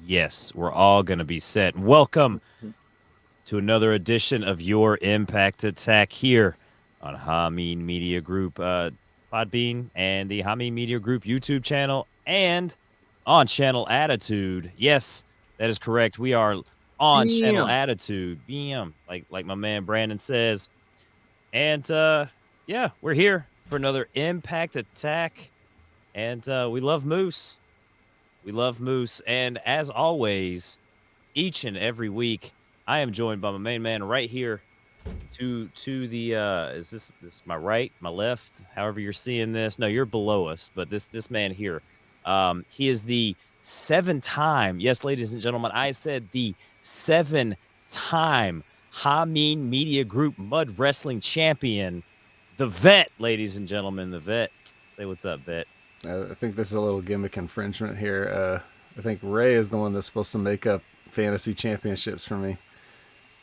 Yes, we're all going to be set. Welcome to another edition of Your Impact Attack here on Hamin Media Group Podbean and the Hamin Media Group YouTube channel and on Channel Attitude. Yes, that is correct. We are on Channel Damn. Attitude. Bam, like my man Brandon says. And yeah, we're here for another Impact Attack. And we love Moose. We love Moose. And as always, each and every week, I am joined by my main man right here to the is this my right, my left, however you're seeing this. No, you're below us, but this man here, he is the 7-time, yes, ladies and gentlemen, I said the 7-time Hamin Media Group Mud Wrestling Champion, the Vet, ladies and gentlemen, the Vet. Say what's up, Vet. I think this is a little gimmick infringement here. I think Ray is the one that's supposed to make up fantasy championships for me.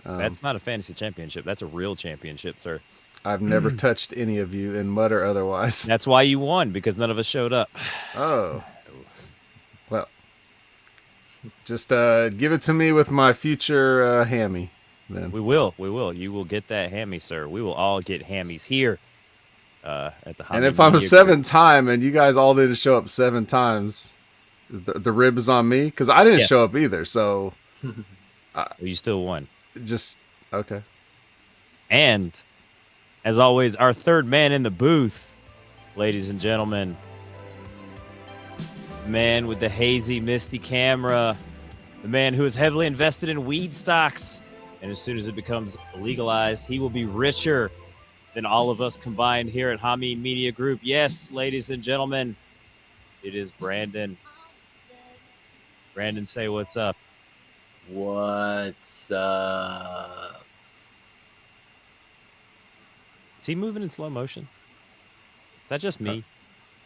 That's not a fantasy championship. That's a real championship, sir. I've never touched any of you in mud or otherwise. That's why you won, because none of us showed up. Oh. Well, just give it to me with my future hammy. Then We will. You will get that hammy, sir. We will all get hammies here at the and Hamin if I'm a Media Group. 7-time and you guys all didn't show up 7 times, is the rib is on me? Because I didn't Yes. show up either, so You still won. just okay. And as always, our third man in the booth, ladies and gentlemen, the man with the hazy, misty camera, the man who is heavily invested in weed stocks. And as soon as it becomes legalized, he will be richer than all of us combined here at Hamin Media Group. Yes, ladies and gentlemen, it is Brandon. Brandon, say what's up. What's up? Is he moving in slow motion? Is that just me?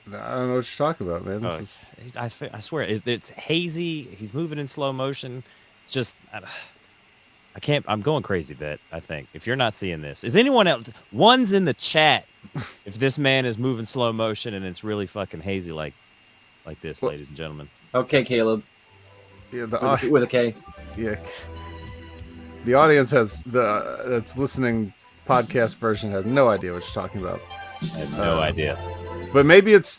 I don't know what you're talking about, man. Oh, This is I swear, it's hazy. He's moving in slow motion. It's just, I can't, I'm going crazy, Bet, I think. If you're not seeing this, is anyone else? One's in the chat if this man is moving slow motion and it's really fucking hazy like this, Well- ladies and gentlemen. Okay, Caleb. yeah, With a K. yeah. The audience that's listening podcast version has no idea what you're talking about. I have no idea. But maybe it's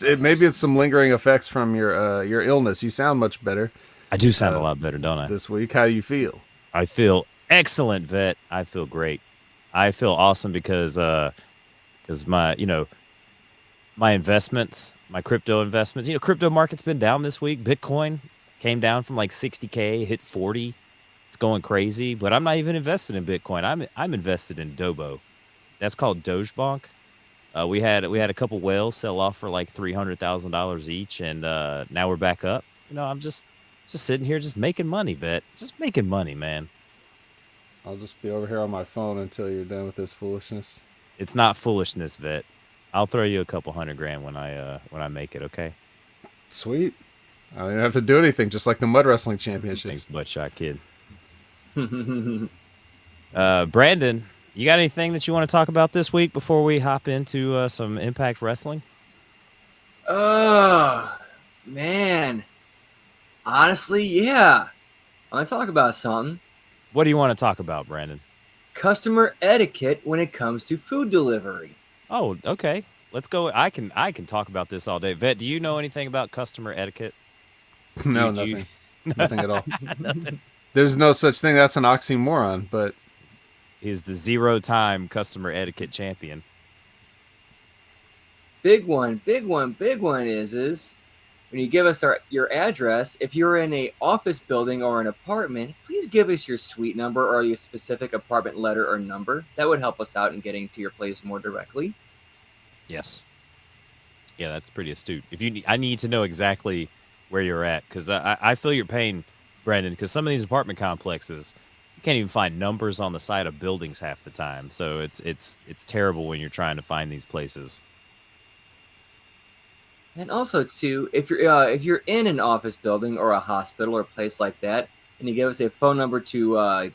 some lingering effects from your illness. You sound much better I do sound a lot better, don't I? this week. How do you feel? I feel excellent, Vet. I feel great. I feel awesome because my, my investments, my crypto investments, crypto market's been down this week. Bitcoin came down from like 60K, hit 40. It's going crazy, but I'm not even invested in Bitcoin. I'm invested in Dobo. That's called Dogebonk. We had a couple whales sell off for like $300,000 each, and now we're back up. I'm just sitting here, just making money, Vet. Just making money, man. I'll just be over here on my phone until you're done with this foolishness. It's not foolishness, Vet. I'll throw you a couple $100,000 when I make it. Okay. Sweet. I don't even have to do anything, just like the Mud Wrestling Championship. Thanks, Buttshot Kid. Brandon, you got anything that you want to talk about this week before we hop into some Impact Wrestling? Man. Honestly, yeah. I want to talk about something. What do you want to talk about, Brandon? Customer etiquette when it comes to food delivery. Oh, okay. Let's go. I can talk about this all day. Vet, do you know anything about customer etiquette? No, Do you- nothing. Nothing at all. Nothing. There's no such thing. That's an oxymoron, but Is the 0-time customer etiquette champion. Big one is when you give us your address, if you're in a office building or an apartment, please give us your suite number or your specific apartment letter or number. That would help us out in getting to your place more directly. Yes. Yeah, that's pretty astute. I need to know exactly where you're at, because I feel your pain, Brandon, because some of these apartment complexes, you can't even find numbers on the side of buildings half the time. So it's terrible when you're trying to find these places. And also, too, if you're in an office building or a hospital or a place like that, and you give us a phone number to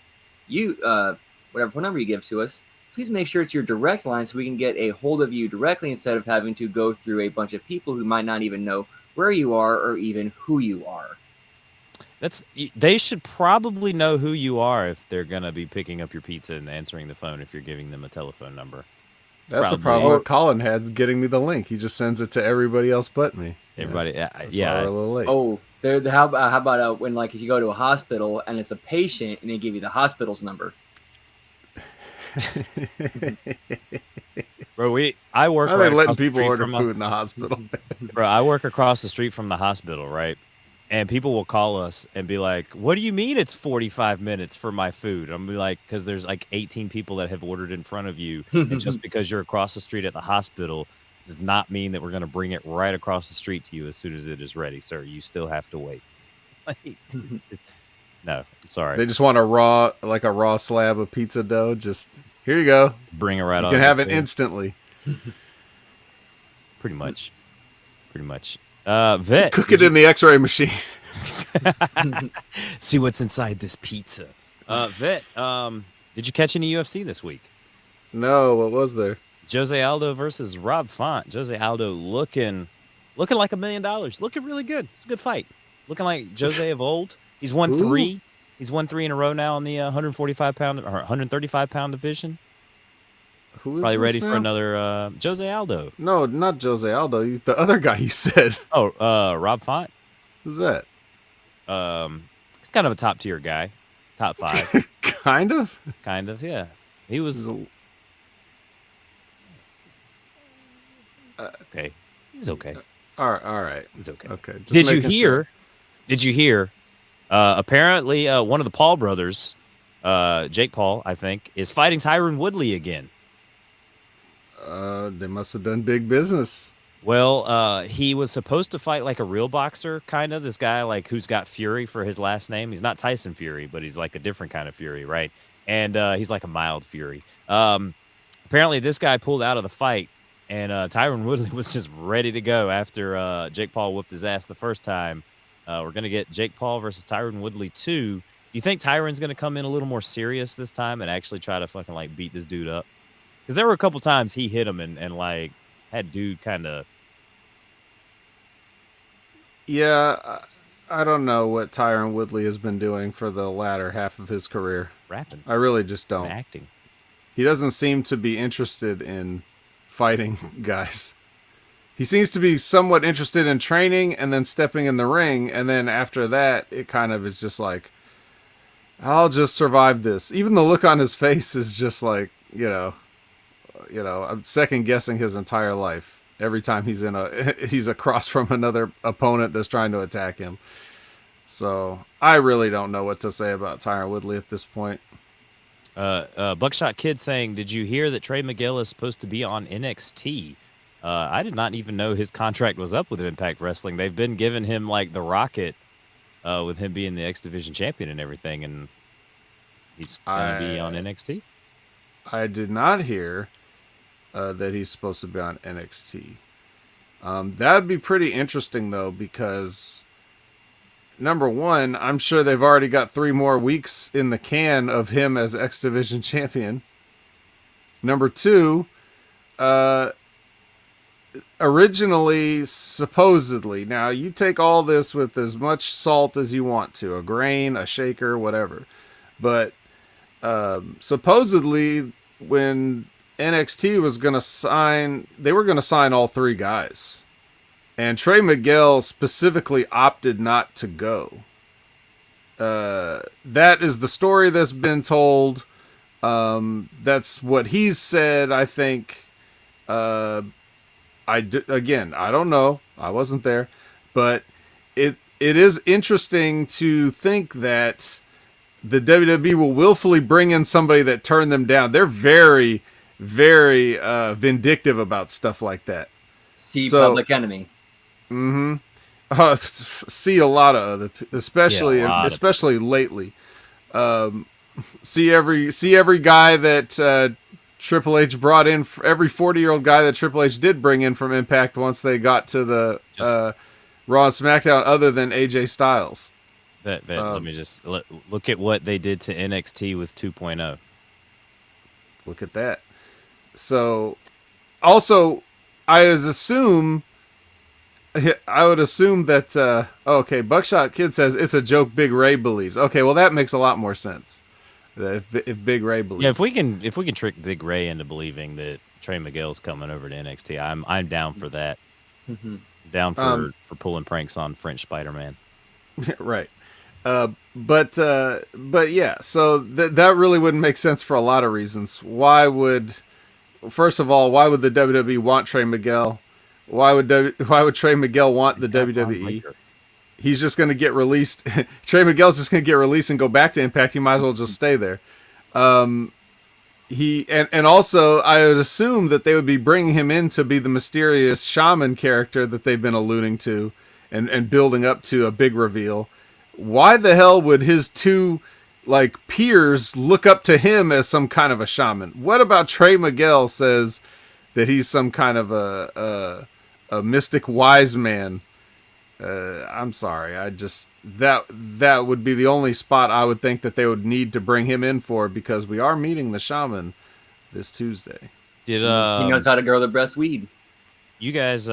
whatever phone number you give to us, please make sure it's your direct line so we can get a hold of you directly instead of having to go through a bunch of people who might not even know where you are or even who you are. They should probably know who you are if they're gonna be picking up your pizza and answering the phone if you're giving them a telephone number. That's the Probably problem that Colin had getting me the link. He just sends it to everybody else but me. everybody. That's Yeah, why we're a little late. Oh, how about when like if you go to a hospital and it's a patient and they give you the hospital's number? bro. I work. Are right they letting across the people street order from food in the hospital? Bro, I work across the street from the hospital, right? And people will call us and be like, "What do you mean it's 45 minutes for my food?" I'm be like, "Because there's like 18 people that have ordered in front of you, and just because you're across the street at the hospital does not mean that we're going to bring it right across the street to you as soon as it is ready, sir. You still have to wait." Like, no, I'm sorry. They just want a raw slab of pizza dough. Just here you go. Bring it right on. You can have it instantly. Pretty much. Vet, Cook it in the X-ray machine. see what's inside this pizza. Vet, did you catch any UFC this week? No, what was there? Jose Aldo versus Rob Font. Jose Aldo looking like $1 million. Looking really good. It's a good fight. Looking like Jose of old. He's won three. He's won 3 in a row now on the 145-pound or 135-pound division. Who is Probably this ready now? for another Jose Aldo. No, not Jose Aldo. He's the other guy you said. Oh, Rob Font. Who's that? He's kind of a top tier guy. Top 5. Kind of. Kind of, yeah. He was okay. He's okay. All right. He's okay. Okay. just Did you making hear? sure. Did you hear? Apparently, one of the Paul brothers, Jake Paul, I think, is fighting Tyron Woodley again. They must have done big business. Well, he was supposed to fight like a real boxer, kind of. This guy, like, who's got Fury for his last name. He's not Tyson Fury, but he's like a different kind of Fury, right? And he's like a mild Fury. Apparently, this guy pulled out of the fight, and Tyron Woodley was just ready to go after Jake Paul whooped his ass the first time. We're going to get Jake Paul versus Tyron Woodley 2. Do you think Tyron's going to come in a little more serious this time and actually try to fucking, like, beat this dude up? Because there were a couple times he hit him and like, had dude kind of... Yeah, I don't know what Tyron Woodley has been doing for the latter half of his career. rapping. I really just don't. Acting. He doesn't seem to be interested in fighting guys. He seems to be somewhat interested in training and then stepping in the ring. And then after that, it kind of is just like, I'll just survive this. Even the look on his face is just like, I'm second guessing his entire life. Every time he's across from another opponent that's trying to attack him. So I really don't know what to say about Tyron Woodley at this point. Buckshot Kid saying, did you hear that Trey Miguel is supposed to be on NXT? I did not even know his contract was up with Impact Wrestling. They've been giving him like the rocket with him being the X Division champion and everything, and he's going to be on NXT? I did not hear that he's supposed to be on NXT. That'd be pretty interesting, though, because number one, I'm sure they've already got 3 more weeks in the can of him as X Division champion. Number 2, originally, supposedly, now you take all this with as much salt as you want to, a grain, a shaker, whatever, but supposedly when NXT was going to sign, they were going to sign all 3 guys. And Trey Miguel specifically opted not to go. That is the story that's been told. That's what he's said, I think. Again, I don't know. I wasn't there. But it is interesting to think that the WWE will willfully bring in somebody that turned them down. They're very, very vindictive about stuff like that. Public Enemy. See a lot of other, especially lately. See every guy that Triple H brought in, every 40-year-old guy that Triple H did bring in from Impact once they got to the Raw and SmackDown, other than AJ Styles. Let me just look at what they did to NXT with 2.0. Look at that. So, also, I assume I would assume that. Okay, Buckshot Kid says it's a joke. Big Ray believes. Okay, well that makes a lot more sense. If Big Ray believes. Yeah, if we can trick Big Ray into believing that Trey Miguel's coming over to NXT, I'm down for that. Down for pulling pranks on French Spider-Man. Right. But yeah, so that really wouldn't make sense for a lot of reasons. First of all, why would the WWE want Trey Miguel? Why would Trey Miguel want the WWE? He's just going to get released. Trey Miguel's just going to get released and go back to Impact. He might as well just stay there. And also, I would assume that they would be bringing him in to be the mysterious shaman character that they've been alluding to and building up to a big reveal. Why the hell would his two peers look up to him as some kind of a shaman? What about Trey Miguel says that he's some kind of a mystic wise man? I'm sorry. I just that would be the only spot I would think that they would need to bring him in for, because we are meeting the shaman this Tuesday. He knows how to grow the best weed. You guys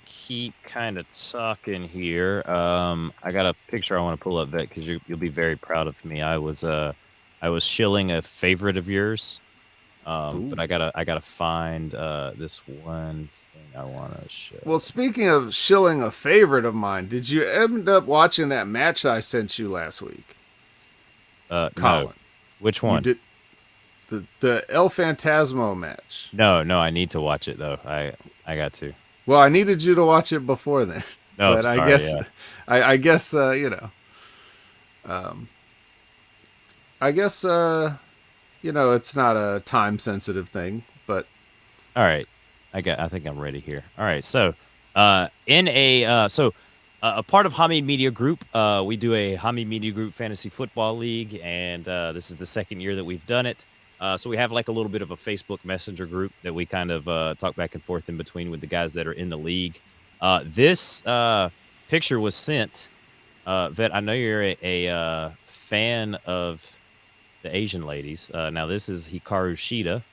keep kind of talking here. I got a picture I want to pull up, Vet, because you'll be very proud of me. I was shilling a favorite of yours, but I gotta find this one thing I want to show. Well, speaking of shilling a favorite of mine, did you end up watching that match I sent you last week? Colin, no. Which one? You did the El Phantasmo match. No, I need to watch it though. I got to. Well, I needed you to watch it before then. No, but sorry, I guess, yeah. I guess, I guess, it's not a time sensitive thing, but. All right. I think I'm ready here. All right. So, a part of Hamin Media Group, we do a Hamin Media Group Fantasy Football League, and this is the second year that we've done it. So we have like a little bit of a Facebook Messenger group that we kind of talk back and forth in between with the guys that are in the league. This picture was sent. Vet, I know you're a fan of the Asian ladies. Now this is Hikaru Shida.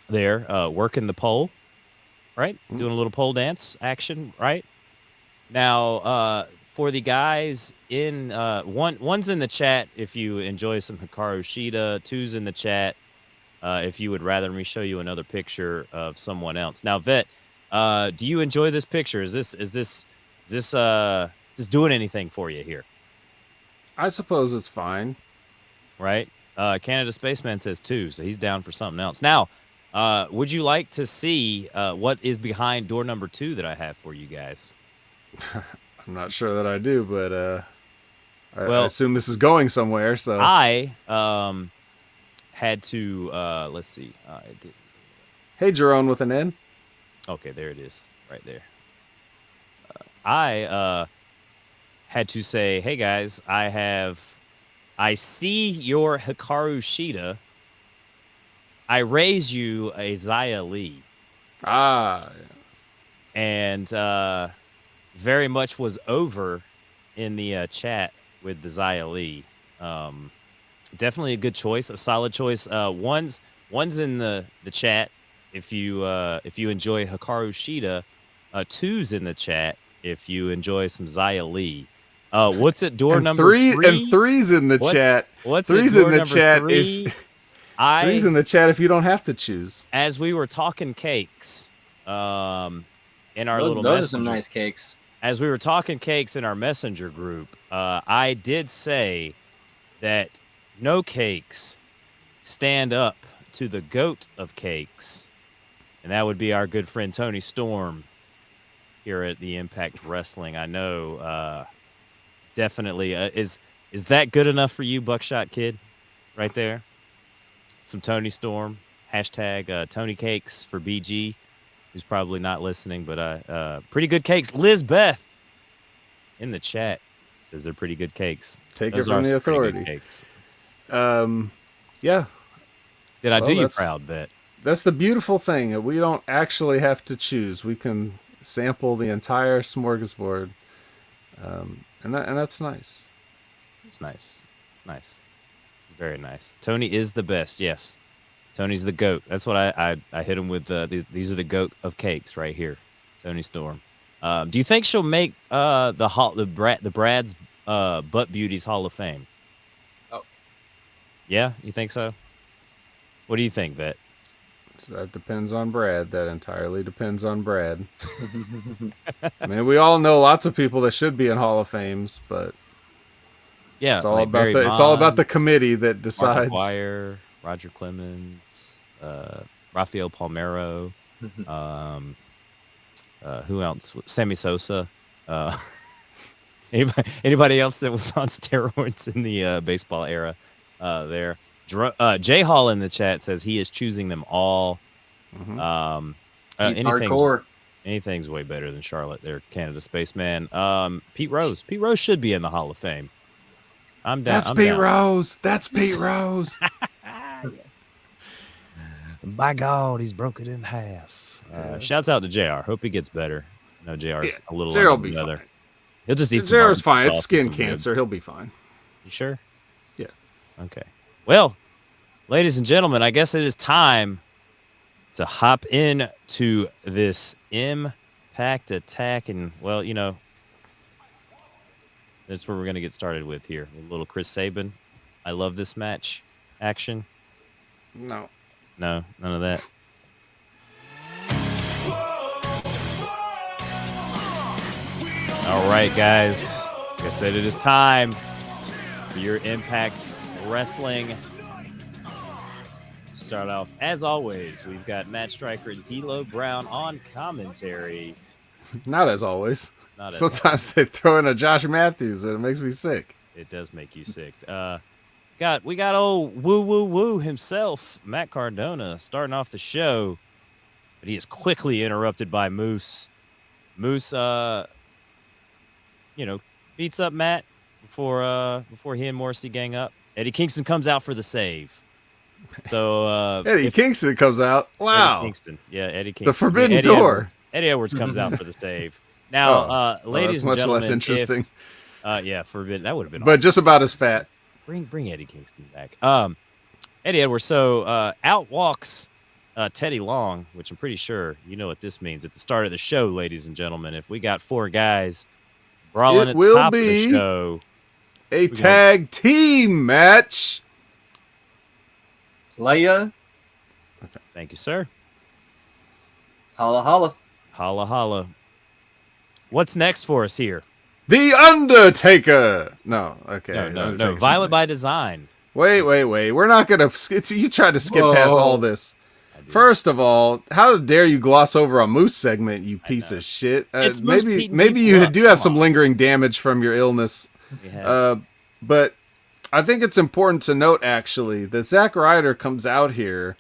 There, working the pole, right? Doing a little pole dance action, right? Now, for the guys in one's in the chat if you enjoy some Hikaru Shida, two's in the chat if you would rather me show you another picture of someone else. Now, Vet, do you enjoy this picture? Is this doing anything for you here? I suppose it's fine. Right? Canada Spaceman says 2, so he's down for something else. Now, would you like to see what is behind door number 2 that I have for you guys? I'm not sure that I do, but I assume this is going somewhere. So I had to let's see. Hey, Jerome with an N. Okay, there it is, right there. I had to say, hey guys, I see your Hikaru Shida. I raise you a Xia Li. Ah. And very much was over in the chat with the Xia Li. Definitely a good choice, a solid choice. One's in the chat if you enjoy Hikaru Shida. Two's in the chat if you enjoy some Xia Li. What's at door number 3? And three's in the chat. What's three's in the chat? 3? Three's in the chat if you don't have to choose. As we were talking cakes, in our little those messenger, are some nice cakes. As we were talking cakes in our messenger group, I did say that no cakes stand up to the goat of cakes, and that would be our good friend Tony Storm here at the Impact Wrestling. I know, definitely. Is that good enough for you, Buckshot Kid? Right there, some Tony Storm hashtag Tony Cakes for BG, who's probably not listening, but pretty good cakes. Liz Beth in the chat says they're pretty good cakes. Take it from the authority. Cakes. Yeah. Did I do you proud, Bet? That's the beautiful thing. We don't actually have to choose. We can sample the entire smorgasbord, and that's nice. It's nice. It's nice. It's very nice. Tony is the best. Yes, Tony's the goat. That's what I hit him with. These are the goat of cakes right here. Tony Storm. Do you think she'll make the Brad's Butt Beauties Hall of Fame? Oh. Yeah, you think so? What do you think, Vet? That depends on Brad. That entirely depends on Brad. I mean, we all know lots of people that should be in Hall of Fames, but yeah, it's all like about Barry it's all about the Bonds, committee that Mark decides. McGuire, Roger Clemens, Rafael Palmeiro, who else? Sammy Sosa. Anybody else that was on steroids in the baseball era there? Jay Hall in the chat says he is choosing them all. Mhm. He's hardcore. Anything's way better than Charlotte. They're Canada spaceman. Pete Rose. Pete Rose should be in the Hall of Fame. I'm down. That's I'm Pete down. Rose. That's Pete Rose. Yes. By God, he's broke it in half. Shouts out to JR. Hope he gets better. No, JR's a little JR will under be the weather. fine. He'll just eat some JR's fine. barbecue It's sauce skin with some cancer. ribs. He'll be fine. You sure? Yeah. Okay. Well, ladies and gentlemen, I guess it is time to hop in to this Impact attack. And, well, you know, that's where we're going to get started with here. A little Chris Sabin. I love this match action. No. No, none of that. All right, guys. Like I said, it is time for your Impact Wrestling. Start off, as always, we've got Matt Striker and D'Lo Brown on commentary. Not as always. Not as Sometimes they throw in a Josh Matthews and it makes me sick. It does make you sick. We got old woo himself, Matt Cardona, starting off the show, but he is quickly interrupted by Moose. Moose, beats up Matt before he and Morrissey gang up. Eddie Kingston comes out for the save. So Eddie Kingston comes out. Wow. Eddie Kingston, yeah, Eddie Kingston. The forbidden Eddie door. Eddie Edwards comes out for the save. Now, ladies that's much and gentlemen, less interesting. Yeah, forbidden. That would have been. But awesome. just about as fat. Bring Eddie Kingston back. Eddie Edwards. So out walks Teddy Long, which I'm pretty sure you know what this means. At the start of the show, ladies and gentlemen, if we got four guys brawling at the top of the show, a tag team match. Playa. Okay. Thank you, sir. Holla holla. Holla holla. What's next for us here? The Undertaker. No, okay. No. Violent by Design. Wait. We're not going to... You tried to skip past all this. First of all, how dare you gloss over a Moose segment, you piece of shit. Maybe you do have some lingering damage from your illness. But I think it's important to note, actually, that Zack Ryder comes out here,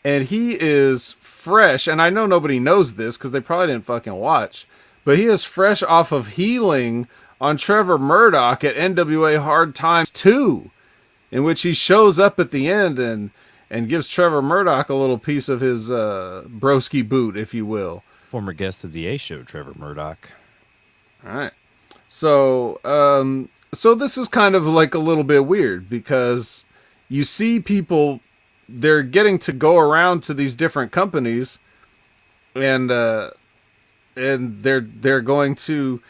and he is fresh. And I know nobody knows this, because they probably didn't fucking watch. But he is fresh off of healing on Trevor Murdoch at NWA Hard Times 2, in which he shows up at the end and gives Trevor Murdoch a little piece of his broski boot, if you will. Former guest of the A Show, Trevor Murdoch. All right. So this is kind of like a little bit weird, because you see people, they're getting to go around to these different companies, and they're going to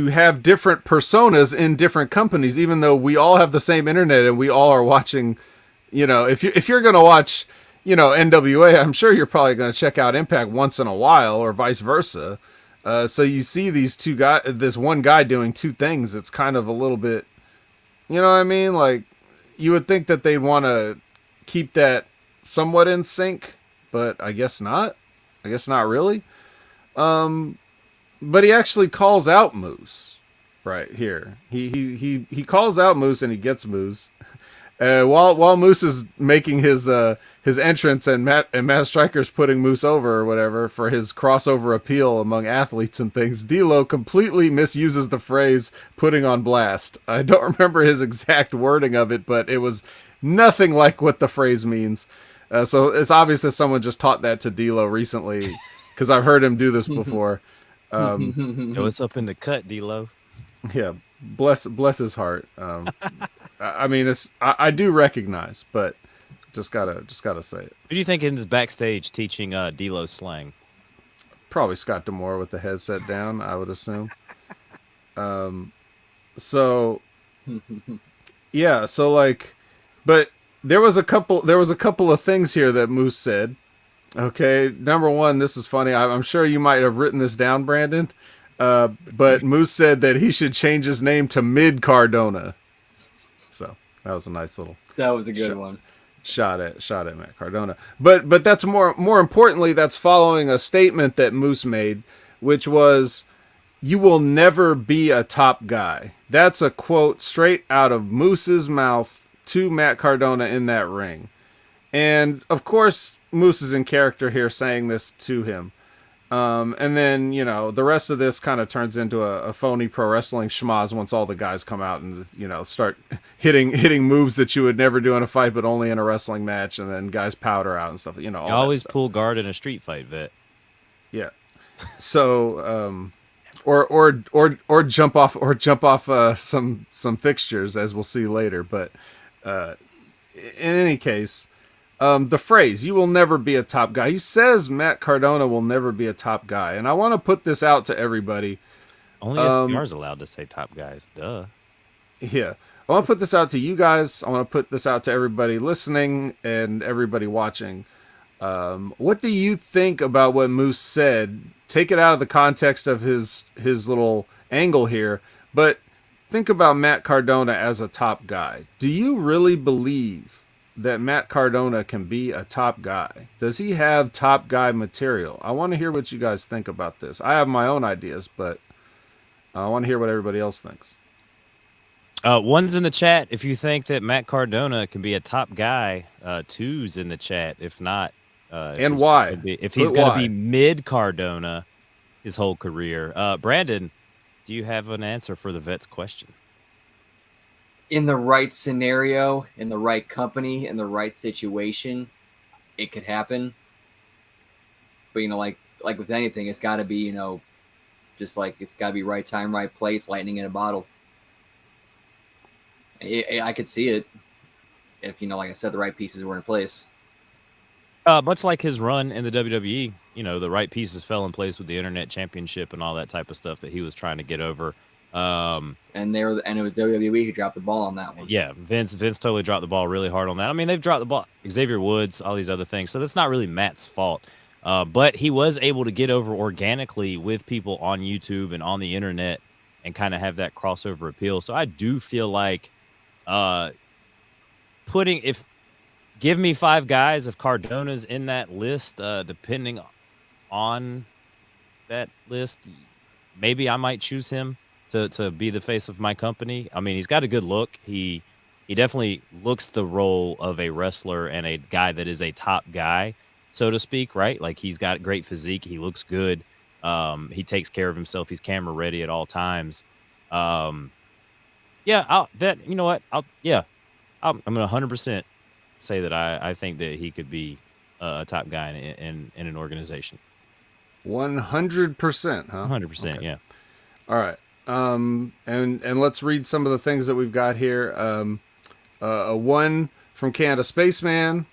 have different personas in different companies, even though we all have the same internet and we all are watching. You know, if you're gonna watch, NWA, I'm sure you're probably gonna check out Impact once in a while, or vice versa. So you see this one guy doing two things. It's kind of a little bit, you know what I mean? Like, you would think that they'd want to keep that somewhat in sync, but I guess not. I guess not really. But he actually calls out Moose right here. He calls out Moose and he gets Moose. While Moose is making his entrance and Matt Striker's putting Moose over or whatever for his crossover appeal among athletes and things, D'Lo completely misuses the phrase "putting on blast." I don't remember his exact wording of it, but it was nothing like what the phrase means. So it's obvious that someone just taught that to D'Lo recently, because I've heard him do this before. What's up in the cut, D'Lo? Yeah, bless his heart. I mean, I do recognize, but just gotta say it. Who do you think is backstage teaching D'Lo slang? Probably Scott D'Amore with the headset down, I would assume. So yeah, so like, but there was a couple of things here that Moose said. Okay, number one, this is funny. I'm sure you might have written this down, Brandon. But Moose said that he should change his name to Mid Cardona. So that was a nice little That was a good one. shot at Matt Cardona. But that's more importantly, that's following a statement that Moose made, which was, "You will never be a top guy." That's a quote straight out of Moose's mouth to Matt Cardona in that ring. And of course, Moose is in character here saying this to him. And then, you know, the rest of this kind of turns into a phony pro wrestling schmoz once all the guys come out and, you know, start hitting moves that you would never do in a fight, but only in a wrestling match. And then guys powder out and stuff, you know, all You that always stuff. pull guard in a street fight, Vet. Yeah. So, or jump off some fixtures, as we'll see later. But, in any case, the phrase, "you will never be a top guy." He says Matt Cardona will never be a top guy. And I want to put this out to everybody. Only FTR's allowed to say top guys. Duh. Yeah. I want to put this out to you guys. I want to put this out to everybody listening and everybody watching. What do you think about what Moose said? Take it out of the context of his little angle here, but think about Matt Cardona as a top guy. Do you really believe that Matt Cardona can be a top guy? Does he have top guy material? I want to hear what you guys think about this. I have my own ideas, but I want to hear what everybody else thinks. One's in the chat if you think that Matt Cardona can be a top guy. Two's in the chat if not. And why? If he's going to be mid Cardona his whole career. Brandon, do you have an answer for the Vet's question? In the right scenario, in the right company, in the right situation, it could happen. But, you know, like with anything, it's got to be, you know, just like it's got to be right time, right place, lightning in a bottle. I could see it if, you know, like I said, the right pieces were in place. Much like his run in the WWE, you know, the right pieces fell in place with the Internet Championship and all that type of stuff that he was trying to get over. And it was WWE who dropped the ball on that one. Yeah, Vince totally dropped the ball really hard on that. I mean, they've dropped the ball. Xavier Woods, all these other things. So that's not really Matt's fault. But he was able to get over organically with people on YouTube and on the internet and kind of have that crossover appeal. So I do feel like give me 5 guys, if Cardona's in that list, depending on that list, maybe I might choose him to be the face of my company. I mean, he's got a good look. He definitely looks the role of a wrestler and a guy that is a top guy, so to speak, right? Like, he's got great physique. He looks good. He takes care of himself. He's camera ready at all times. Yeah, you know what? I'm going to 100% say that I think that he could be a top guy in an organization. 100%, huh? 100%, okay. Yeah. All right. And let's read some of the things that we've got here. A 1 from Canada Spaceman,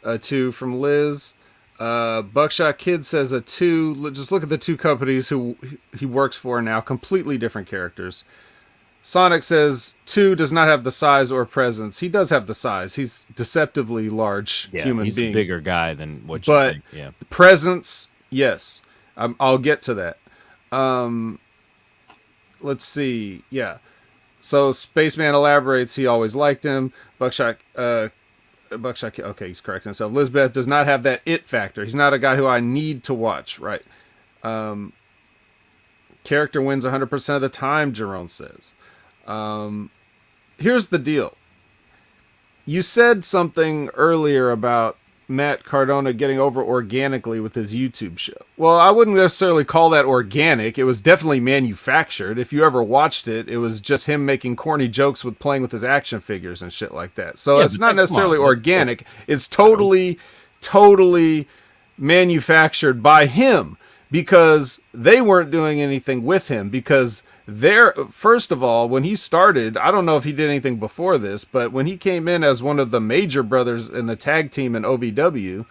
a 2 from Liz. Buckshot Kid says a 2. Just look at the 2 companies who he works for now, completely different characters. Sonic says 2 does not have the size or presence. He does have the size. He's deceptively large human he's being. A bigger guy than what you think. Yeah. The presence, yes. I'll get to that. Let's see. Yeah. So Spaceman elaborates. He always liked him. Buckshot. Okay, he's correcting himself. Lisbeth does not have that it factor. He's not a guy who I need to watch. Right. Character wins 100% of the time, Jerome says. Here's the deal. You said something earlier about Matt Cardona getting over organically with his YouTube show. Well, I wouldn't necessarily call that organic. It was definitely manufactured. If you ever watched it, it was just him making corny jokes with playing with his action figures and shit like that. So it's not necessarily organic. It's totally manufactured by him, because they weren't doing anything with him. Because first of all, when he started, I don't know if he did anything before this, but when he came in as one of the major brothers in the tag team in OVW,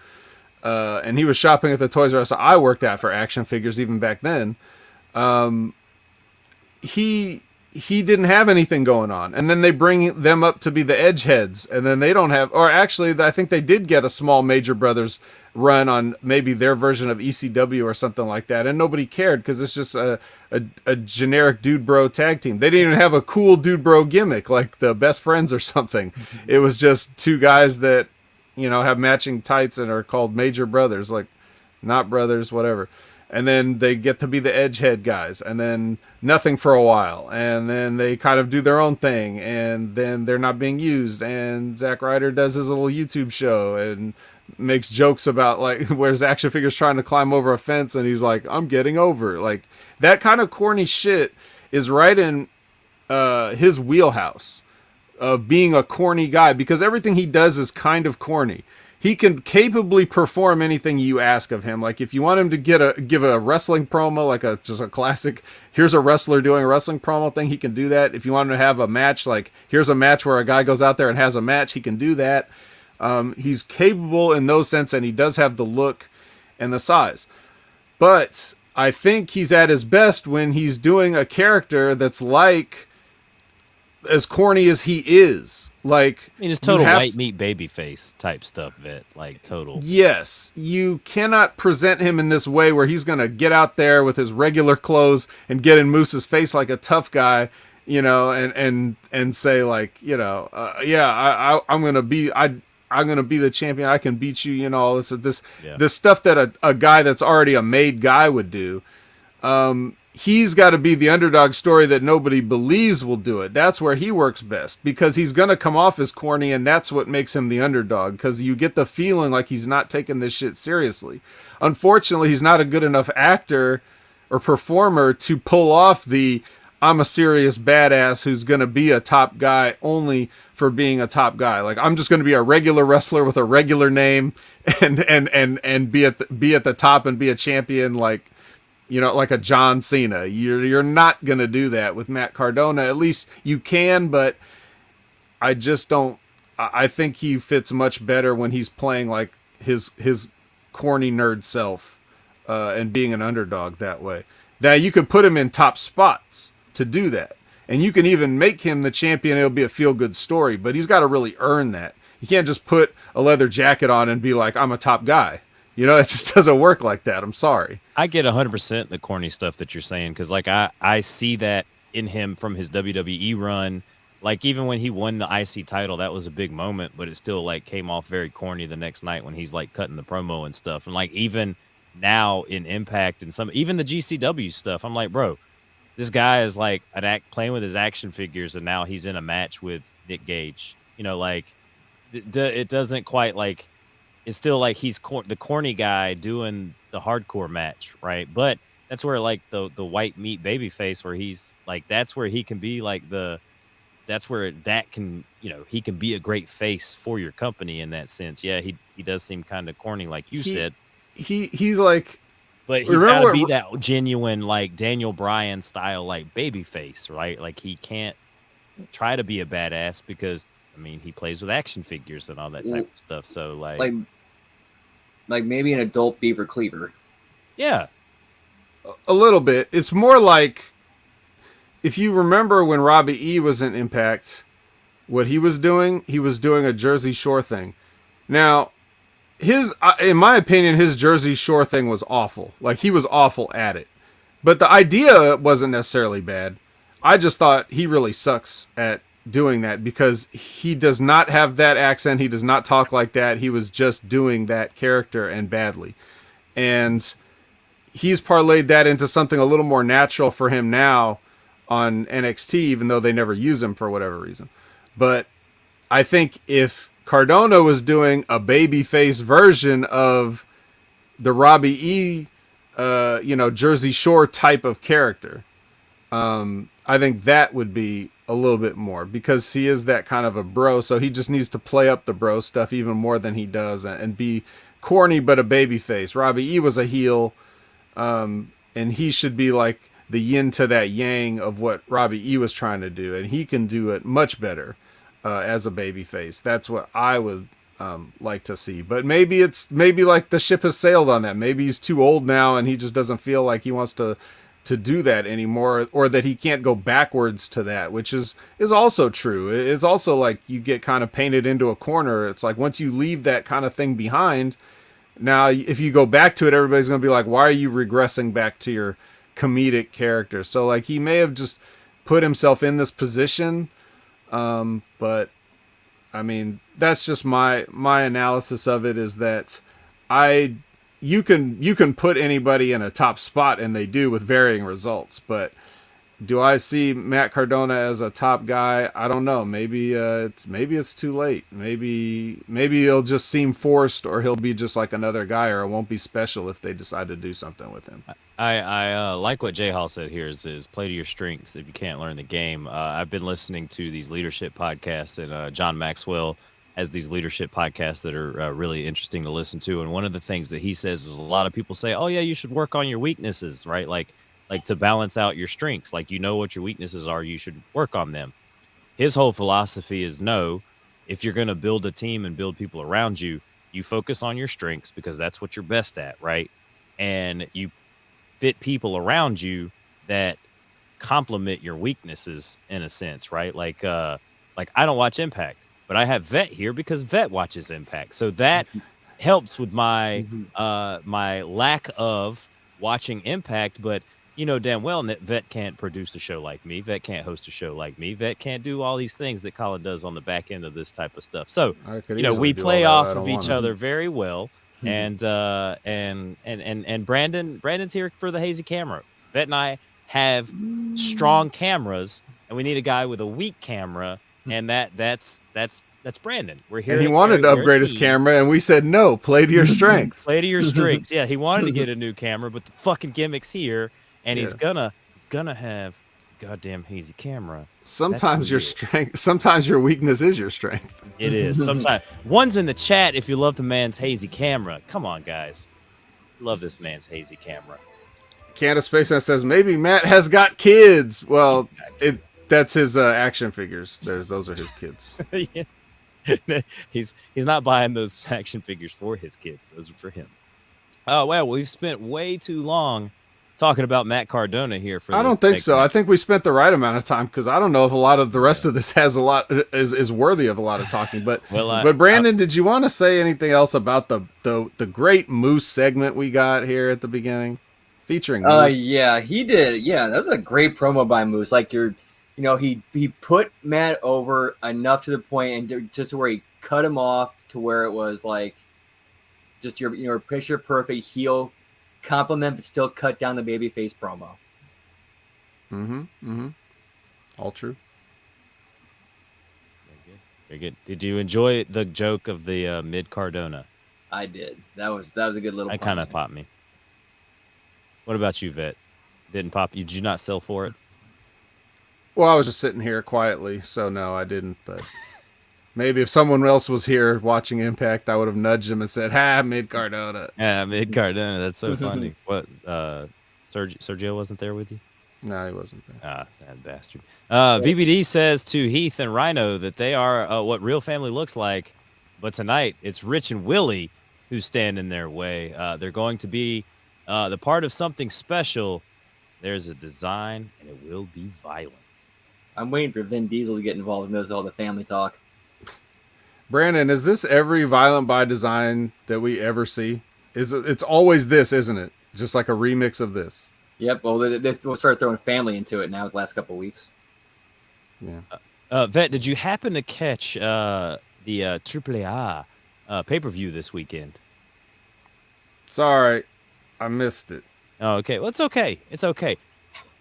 and he was shopping at the Toys R Us I worked at for action figures even back then. He didn't have anything going on, and then they bring them up to be the Edgeheads, and then they don't have, or actually I think they did get a small Major Brothers run on maybe their version of ECW or something like that, and nobody cared because it's just a generic dude bro tag team. They didn't even have a cool dude bro gimmick like the Best Friends or something. It was just two guys that, you know, have matching tights and are called Major Brothers, like not brothers, whatever. And then they get to be the Edgehead guys, and then nothing for a while, and then they kind of do their own thing, and then they're not being used, and Zack Ryder does his little YouTube show and makes jokes about, like, where's action figures trying to climb over a fence, and he's like, I'm getting over. Like, that kind of corny shit is right in his wheelhouse of being a corny guy, because everything he does is kind of corny. He can capably perform anything you ask of him. Like, if you want him to give a wrestling promo, like just a classic, here's a wrestler doing a wrestling promo thing, he can do that. If you want him to have a match, like, here's a match where a guy goes out there and has a match, he can do that. He's capable in those sense, and he does have the look and the size. But I think he's at his best when he's doing a character that's like as corny as he is. Like, I mean, it's total white meat baby face type stuff, Vit. Like, total. Yes, you cannot present him in this way where he's going to get out there with his regular clothes and get in Moose's face like a tough guy, you know, and say, like, you know, I'm going to be the champion. I can beat you, you know, all this stuff that a guy that's already a made guy would do. He's got to be the underdog story that nobody believes will do it. That's where he works best, because he's going to come off as corny, and that's what makes him the underdog, because you get the feeling like he's not taking this shit seriously. Unfortunately, he's not a good enough actor or performer to pull off the I'm a serious badass who's going to be a top guy only for being a top guy. Like, I'm just going to be a regular wrestler with a regular name and be at the top and be a champion, like, you know, like a John Cena. You're not going to do that with Matt Cardona. At least you can, but I just don't. I think he fits much better when he's playing like his corny nerd self and being an underdog that way. Now, you could put him in top spots to do that, and you can even make him the champion. It'll be a feel-good story, but he's got to really earn that. You can't just put a leather jacket on and be like, I'm a top guy. You know, it just doesn't work like that. I'm sorry. I get 100% the corny stuff that you're saying, because, like, I see that in him from his WWE run. Like, even when he won the IC title, that was a big moment, but it still, like, came off very corny the next night when he's, like, cutting the promo and stuff. And, like, even now in Impact and even the GCW stuff, I'm like, bro, this guy is, like, playing with his action figures, and now he's in a match with Nick Gage. You know, like, it doesn't quite, like, it's still like he's the corny guy doing the hardcore match, right? But that's where, like, the white meat baby face, where he's like, that's where he can be like that's where that can, you know, he can be a great face for your company in that sense. Yeah, he does seem kind of corny, like you said. He's like, but he's got to be that genuine, like, Daniel Bryan style, like, baby face, right? Like, he can't try to be a badass because, I mean, he plays with action figures and all that type of stuff. So, like maybe an adult Beaver Cleaver. Yeah. A little bit. It's more like, if you remember when Robbie E was in Impact, what he was doing a Jersey Shore thing. Now, in my opinion, his Jersey Shore thing was awful. Like, he was awful at it. But the idea wasn't necessarily bad. I just thought he really sucks at doing that, because he does not have that accent. He does not talk like that. He was just doing that character, and badly. And he's parlayed that into something a little more natural for him now on NXT, even though they never use him for whatever reason. But I think if Cardona was doing a babyface version of the Robbie E, Jersey Shore type of character, I think that would be a little bit more, because he is that kind of a bro. So he just needs to play up the bro stuff even more than he does, and be corny but a baby face. Robbie E was a heel, and he should be like the yin to that yang of what Robbie E was trying to do, and he can do it much better as a baby face. That's what I would like to see. But maybe like the ship has sailed on that. Maybe he's too old now and he just doesn't feel like he wants to do that anymore, or that he can't go backwards to that, which is also true. It's also like you get kind of painted into a corner. It's like once you leave that kind of thing behind, now if you go back to it, everybody's going to be like, why are you regressing back to your comedic character? So like he may have just put himself in this position, but I mean, that's just my analysis of it, is that you can put anybody in a top spot, and they do, with varying results. But do I see Matt Cardona as a top guy? I don't know. Maybe it's too late. Maybe he'll just seem forced, or he'll be just like another guy, or it won't be special if they decide to do something with him. I like what Jay Hall said here is play to your strengths if you can't learn the game. I've been listening to these leadership podcasts, and John Maxwell has these leadership podcasts that are really interesting to listen to. And one of the things that he says is a lot of people say, oh yeah, you should work on your weaknesses, right? Like to balance out your strengths. Like, you know what your weaknesses are, you should work on them. His whole philosophy is no, if you're going to build a team and build people around you, you focus on your strengths because that's what you're best at, right? And you fit people around you that complement your weaknesses in a sense, right? Like I don't watch Impact, but I have Vet here because Vet watches Impact. So that helps with my my lack of watching Impact, but you know damn well that Vet can't produce a show like me. Vet can't host a show like me. Vet can't do all these things that Colin does on the back end of this type of stuff. So, you know, we play off of each other very well. And Brandon's here for the hazy camera. Vet and I have strong cameras, and we need a guy with a weak camera, and that's Brandon. We're here. And he wanted to upgrade his camera, and we said no. Play to your strengths. Play to your strengths. Yeah, he wanted to get a new camera, but the fucking gimmick's here, and he's gonna have goddamn hazy camera. Sometimes your strength, sometimes your weakness is your strength. It is. Sometimes. One's in the chat if you love the man's hazy camera. Come on, guys. Love this man's hazy camera. Candace Spaceman says maybe Matt has got kids. Well, that's his action figures. Those are his kids. Yeah. He's not buying those action figures for his kids. Those are for him. Oh well, we've spent way too long talking about Matt Cardona here. I don't think so. I think we spent the right amount of time, because I don't know if a lot of the rest of this has a lot is worthy of a lot of talking. But but Brandon, did you want to say anything else about the great Moose segment we got here at the beginning, featuring Moose? Yeah, he did. Yeah, that's a great promo by Moose. Like he put Matt over enough to the point, and just where he cut him off to where it was like just your picture perfect heel compliment, but still cut down the babyface promo. All true. Very good. Did you enjoy the joke of the mid Cardona? I did. That was a good little. That kind of popped me. What about you, Vet? Didn't pop you? Did you not sell for it? Well, I was just sitting here quietly, so no, I didn't. But maybe if someone else was here watching Impact, I would have nudged him and said, "Ha, mid Cardona." Yeah, mid Cardona. That's so funny. What? Sergio wasn't there with you? No, he wasn't there. Ah, that bastard. VBD says to Heath and Rhino that they are what real family looks like, but tonight it's Rich and Willie who stand in their way. They're going to be the part of something special. There's a design, and it will be violent. I'm waiting for Vin Diesel to get involved and knows all the family talk. Brandon, is this every Violent by Design that we ever see? It's always this, isn't it? Just like a remix of this. Yep. Well, we'll start throwing family into it now the last couple of weeks. Yeah. Vet, did you happen to catch the AAA pay-per-view this weekend? Sorry, I missed it. Oh, okay. Well, it's okay. It's okay.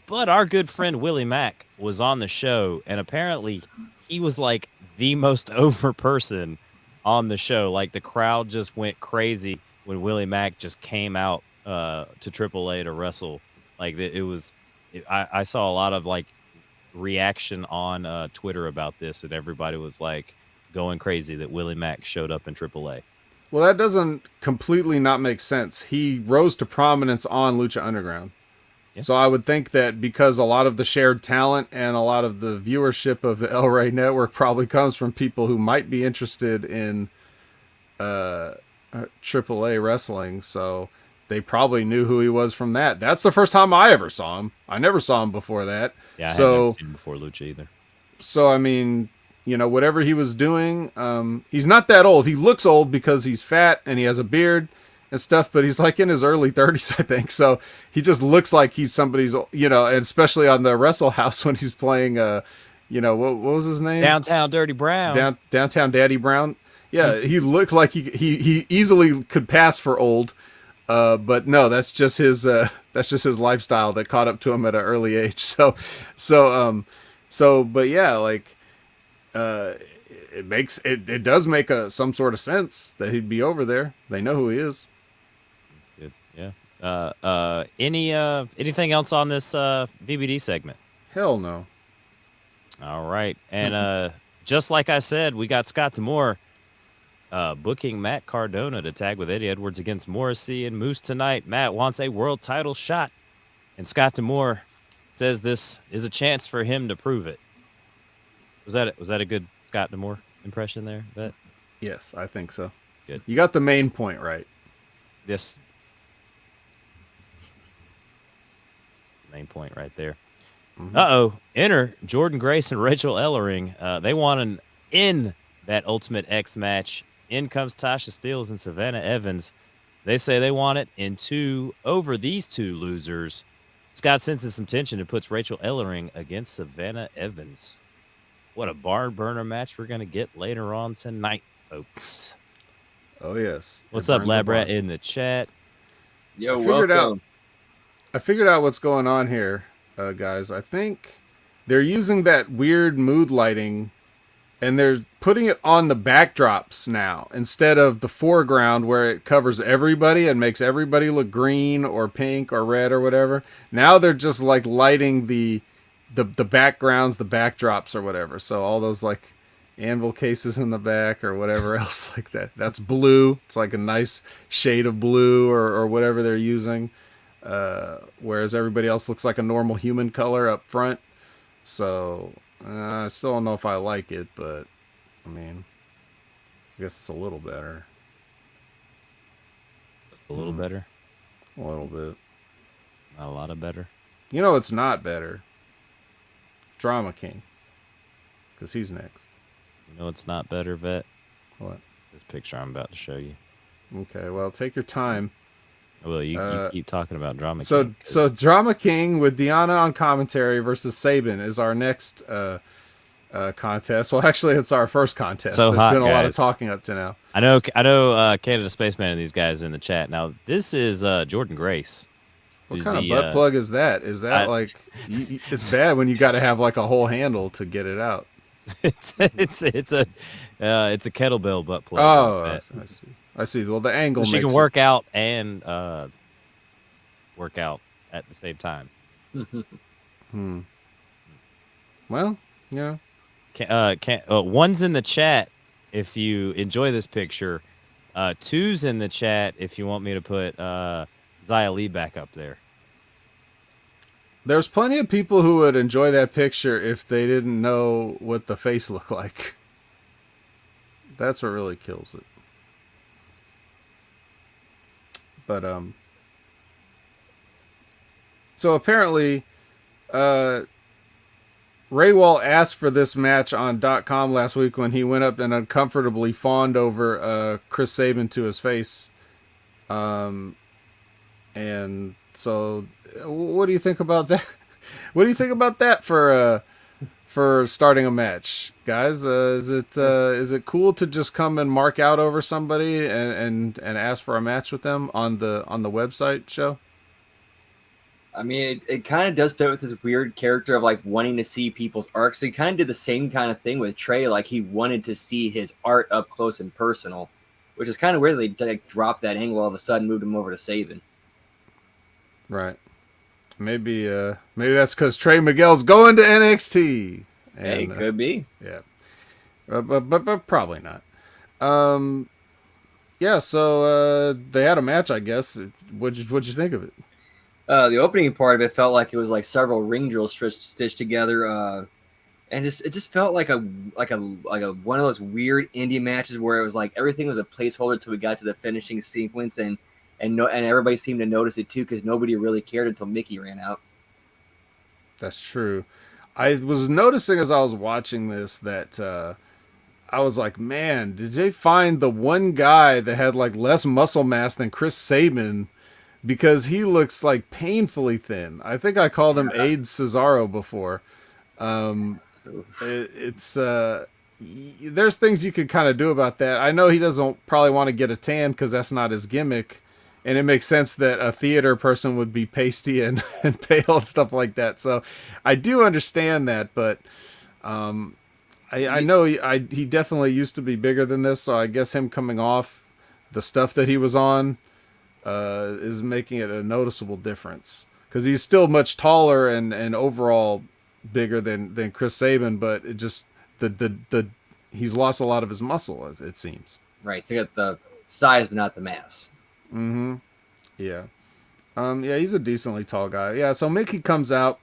But our good friend Willie Mack was on the show, and apparently he was like the most over person on the show. Like the crowd just went crazy when Willie Mack just came out to AAA to wrestle. Like I saw a lot of like reaction on Twitter about this, and everybody was like going crazy that Willie Mack showed up in AAA. Well, that doesn't completely not make sense. He rose to prominence on Lucha Underground. Yeah. So I would think that because a lot of the shared talent and a lot of the viewership of the El Rey Network probably comes from people who might be interested in AAA wrestling, so they probably knew who he was from that. That's the first time I ever saw him. I never saw him before that. Yeah, I had never So seen him before Lucha either. so I mean, whatever he was doing, he's not that old. He looks old because he's fat and he has a beard and stuff, but he's like in his early 30s, I think. So he just looks like he's somebody's, and especially on the Wrestle House when he's playing, what was his name? Downtown Dirty Brown. Downtown Daddy Brown. Yeah, he looked like he easily could pass for old. But no, that's just his lifestyle that caught up to him at an early age. But yeah, like, it does make some sort of sense that he'd be over there. They know who he is. That's good. Yeah. Anything else on this VBD segment? Hell no. All right. And just like I said, we got Scott D'Amore booking Matt Cardona to tag with Eddie Edwards against Morrissey and Moose tonight. Matt wants a world title shot, and Scott D'Amore says this is a chance for him to prove it. Was that a good Scott D'Amore impression there? That Yes, I think so. Good. You got the main point right. this is the main point right there. Mm-hmm. Enter Jordan Grace and Rachel Ellering. They want an in that Ultimate X match. In comes Tasha Steelz and Savannah Evans. They say they want it in 2 over these 2 losers. Scott senses some tension and puts Rachel Ellering against Savannah Evans. What a barn burner match we're going to get later on tonight, folks. Oh, yes. What's up, Labrat in the chat? Yo, I figured out what's going on here, guys. I think they're using that weird mood lighting, and they're putting it on the backdrops now instead of the foreground where it covers everybody and makes everybody look green or pink or red or whatever. Now they're just like lighting the backgrounds, the backdrops or whatever. So all those like anvil cases in the back or whatever else like that. That's blue. It's like a nice shade of blue or whatever they're using. Whereas everybody else looks like a normal human color up front. So I still don't know if I like it, but I mean, I guess it's a little better. A little better? A little bit. Not a lot of better? It's not better. Drama King. Because he's next. You know it's not better, Vet? What? This picture I'm about to show you. Okay, well, take your time. Well, you keep talking about Drama King. So Drama King with Deanna on commentary versus Sabin is our next contest. Well, actually, it's our first contest. So There's been a lot of talking up to now. I know. Canada Spaceman and these guys in the chat. Now, this is Jordan Grace. What kind of butt plug is that? Is that it's bad when you got to have like a whole handle to get it out? it's a kettlebell butt plug. Oh, I see. Well, the angle she can work out and work out at the same time. Well, yeah. One's in the chat if you enjoy this picture. 2's in the chat if you want me to put Xia Li back up there. There's plenty of people who would enjoy that picture if they didn't know what the face looked like. That's what really kills it. But so apparently Ray Wall asked for this match on .com last week when he went up and uncomfortably fawned over Chris Sabin to his face. And so what do you think about that? What do you think about that for starting a match, guys? Is it cool to just come and mark out over somebody and ask for a match with them on the website show? I mean, it kind of does fit with his weird character of like wanting to see people's arcs. He kind of did the same kind of thing with Trey. Like he wanted to see his art up close and personal, which is kind of weird. They like dropped that angle all of a sudden, moved him over to Sabin. Right. Maybe that's because Trey Miguel's going to NXT. And, hey, could be. Yeah. But probably not. Yeah. So they had a match, I guess. What'd you think of it? The opening part of it felt like it was like several ring drills stitched together. And and it just felt like a one of those weird indie matches where it was like everything was a placeholder till we got to the finishing sequence, and everybody seemed to notice it too because nobody really cared until Mickey ran out. That's true. I was noticing as I was watching this that I was like, man, did they find the one guy that had like less muscle mass than Chris Sabin? Because he looks like painfully thin. I think I called him AIDS Cesaro before. It's there's things you could kind of do about that. I know he doesn't probably want to get a tan because that's not his gimmick, and it makes sense that a theater person would be pasty and, and pale and stuff like that. So I do understand that, but I know he definitely used to be bigger than this. So I guess him coming off the stuff that he was on is making it a noticeable difference because he's still much taller and overall bigger than Chris Sabin, but it just the he's lost a lot of his muscle, it seems. Right, so you got the size but not the mass. Mm-hmm. Yeah. Yeah, he's a decently tall guy. Yeah, so Mickey comes out,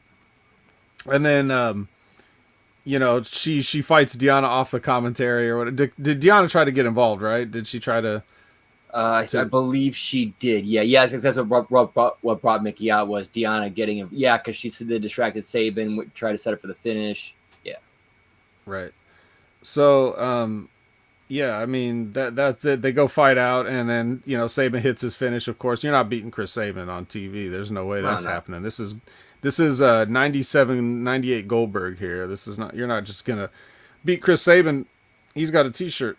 and then you know, she fights Deanna off the commentary or what? Did Deanna try to get involved? Right? Did she try to? I believe she did. Yeah, because that's what brought Mickey out was Deanna getting him. Yeah, because she said the distracted Sabin, tried to set up for the finish. Yeah. Right. So, yeah, I mean that's it. They go fight out, and then you know Sabin hits his finish. Of course, you're not beating Chris Sabin on TV. There's no way that's happening. This is 97, 98 Goldberg here. This is not. You're not just gonna beat Chris Sabin. He's got a T-shirt.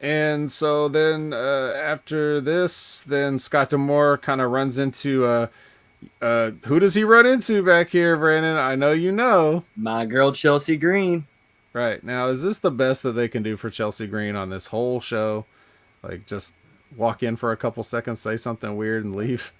And so then after this, then Scott D'Amore kind of runs into who does he run into back here, Brandon? I know you know. My girl Chelsea Green. Right. Now, is this the best that they can do for Chelsea Green on this whole show? Like just walk in for a couple seconds, say something weird and leave?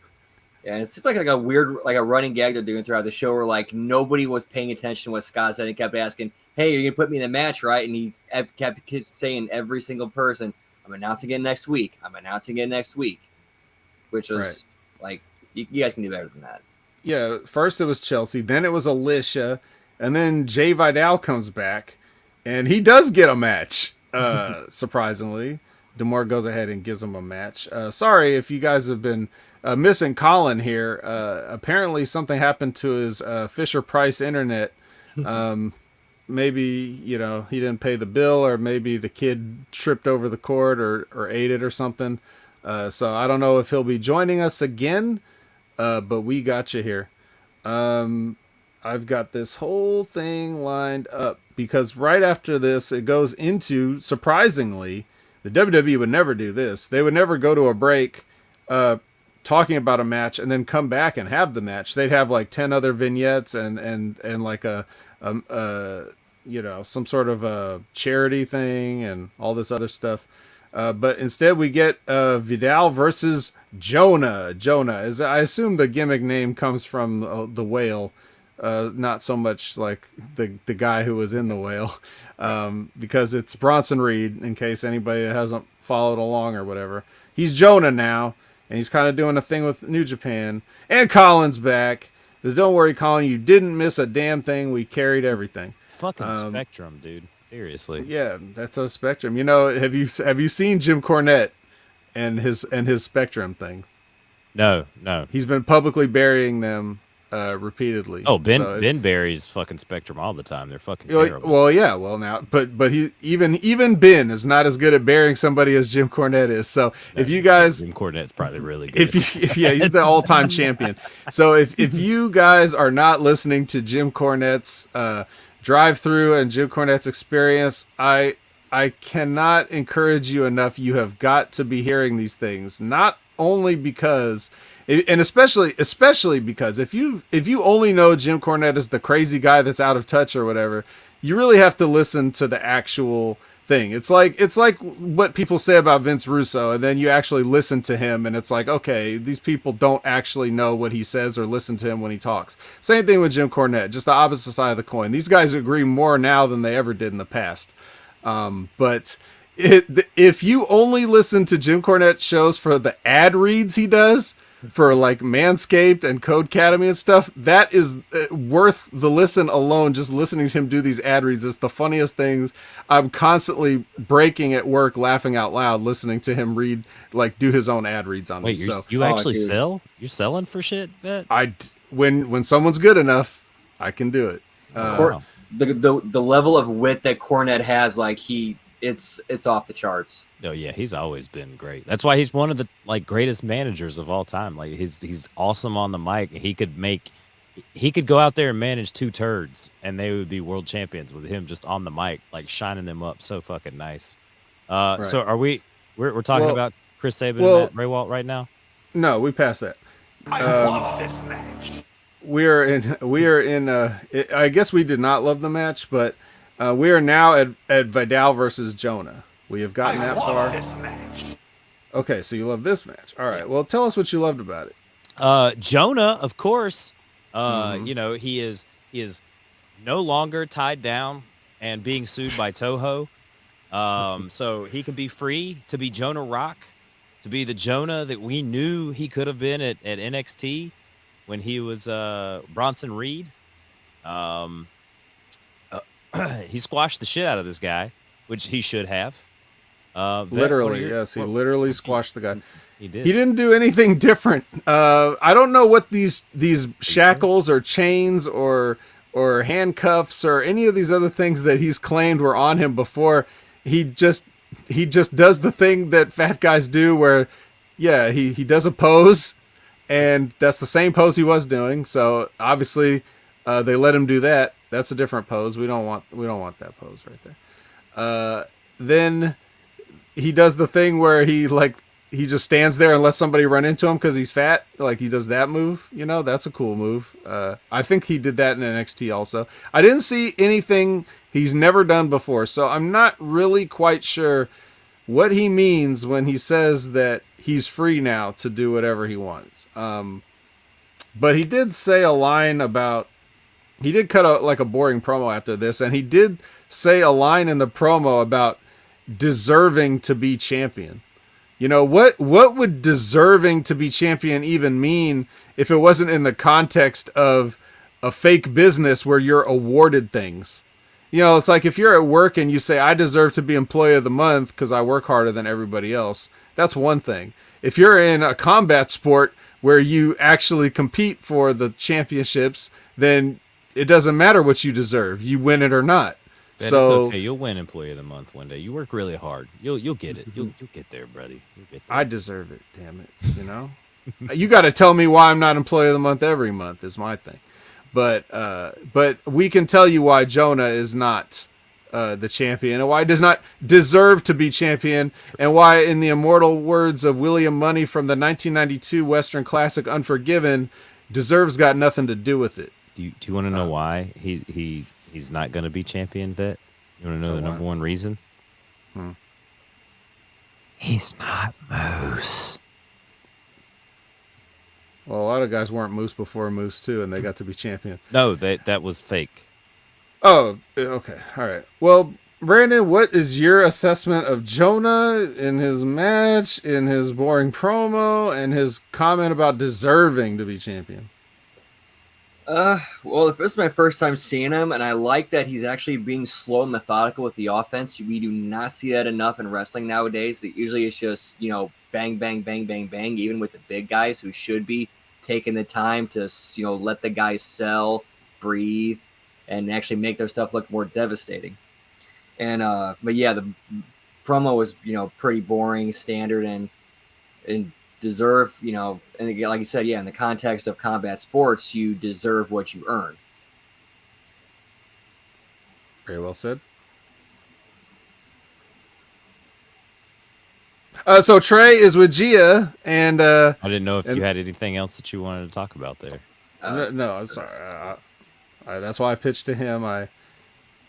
Yeah, it's just like a weird, like a running gag they're doing throughout the show where like nobody was paying attention to what Scott said and kept asking, hey, you're going to put me in the match, right? And he kept saying every single person, I'm announcing it next week. I'm announcing it next week. Which was like, you guys can do better than that. Yeah, first it was Chelsea, then it was Alicia, and then Jay Vidal comes back, and he does get a match, surprisingly. D'Amore goes ahead and gives him a match. Sorry if you guys have been missing Colin here. Apparently something happened to his Fisher-Price internet. Maybe, you know, he didn't pay the bill, or maybe the kid tripped over the cord or ate it or something. So I don't know if he'll be joining us again, but we got you here. I've got this whole thing lined up because right after this, it goes into, surprisingly, the WWE would never do this. They would never go to a break talking about a match and then come back and have the match. They'd have like 10 other vignettes and like a you know, some sort of a charity thing and all this other stuff. But instead we get Vidal versus Jonah. Jonah is, I assume the gimmick name comes from the whale, not so much like the guy who was in the whale, because it's Bronson Reed, in case anybody hasn't followed along or whatever. He's Jonah now, and he's kind of doing a thing with New Japan. And Colin's back. But don't worry, Colin, you didn't miss a damn thing. We carried everything. Fucking Spectrum, dude. Seriously. Yeah, that's a Spectrum. You know, have you seen Jim Cornette and his Spectrum thing? No. He's been publicly burying them repeatedly. Oh, Ben buries fucking Spectrum all the time. They're fucking terrible. Well, yeah, well now, but he even Ben is not as good at burying somebody as Jim Cornette is. So if you guys, Jim Cornette's probably really good. Yeah, he's the all-time champion. So if you guys are not listening to Jim Cornette's drive-through and Jim Cornette's experience, I cannot encourage you enough. You have got to be hearing these things, not only because. And especially because if you only know Jim Cornette as the crazy guy that's out of touch or whatever, you really have to listen to the actual thing. It's like what people say about Vince Russo, and then you actually listen to him, and it's like, okay, these people don't actually know what he says or listen to him when he talks. Same thing with Jim Cornette, just the opposite side of the coin. These guys agree more now than they ever did in the past. But if you only listen to Jim Cornette shows for the ad reads he does, for like Manscaped and Code Academy and stuff, that is worth the listen alone. Just listening to him do these ad reads is the funniest things. I'm constantly breaking at work, laughing out loud, listening to him read, like do his own ad reads on Wait, this. So you actually dude. sell? You're selling for shit, Vet? when someone's good enough, I can do it. Wow. The level of wit that Cornette has, like it's off the charts. Oh yeah, he's always been great. That's why he's one of the like greatest managers of all time. Like he's awesome on the mic. He could go out there and manage two turds and they would be world champions with him just on the mic, like shining them up so fucking nice. So are we're talking about Chris Sabin and Matt Raywalt right now? No, we passed that. I love this match. We are in I guess we did not love the match, but we are now at Vidal versus Jonah. We have gotten that far. This match. Okay, so you love this match. All right. Well, tell us what you loved about it. Jonah, of course. You know, he is no longer tied down and being sued by Toho. So he can be free to be Jonah Rock, to be the Jonah that we knew he could have been at NXT when he was Bronson Reed. He squashed the shit out of this guy, which he should have. Literally, yes, he literally squashed the guy. He did. He didn't do anything different. I don't know what these shackles or chains or handcuffs or any of these other things that he's claimed were on him before. He just does the thing that fat guys do, where he does a pose, and that's the same pose he was doing. So obviously, they let him do that. That's a different pose. We don't want that pose right there. Then he does the thing where he just stands there and lets somebody run into him because he's fat. Like he does that move. You know, that's a cool move. I think he did that in NXT also. I didn't see anything he's never done before, so I'm not really quite sure what he means when he says that he's free now to do whatever he wants. But he did say a line about, he did cut a boring promo after this, and he did say a line in the promo about deserving to be champion. You know, what would deserving to be champion even mean if it wasn't in the context of a fake business where you're awarded things? You know, it's like if you're at work and you say, I deserve to be employee of the month because I work harder than everybody else. That's one thing. If you're in a combat sport where you actually compete for the championships, then it doesn't matter what you deserve. You win it or not. Ben, So it's okay. You'll win employee of the month one day. You work really hard. You'll get it. You'll get there, buddy. You'll get there. I deserve it, damn it. You know, you got to tell me why I'm not employee of the month every month is my thing. But we can tell you why Jonah is not the champion, and why he does not deserve to be champion, and why, in the immortal words of William Money from the 1992 Western classic Unforgiven, deserves got nothing to do with it. Do you want to know why he's not going to be champion, Vet? You want to know the number one reason? He's not Moose. Well, a lot of guys weren't Moose before Moose too, and they got to be champion. No, that was fake. Oh, okay. All right. Well, Brandon, what is your assessment of Jonah in his match, in his boring promo, and his comment about deserving to be champion? Well, this is my first time seeing him, and I like that he's actually being slow and methodical with the offense. We do not see that enough in wrestling nowadays. That usually it's just, bang, bang, bang, bang, bang, even with the big guys who should be taking the time to, let the guys sell, breathe, and actually make their stuff look more devastating. And, but yeah, the promo was, pretty boring, standard, and deserve, and again, like you said, in the context of combat sports, you deserve what you earn. Very well said. So Trey is with Gia, and I didn't know if you had anything else that you wanted to talk about there. no, I'm sorry. That's why I pitched to him. I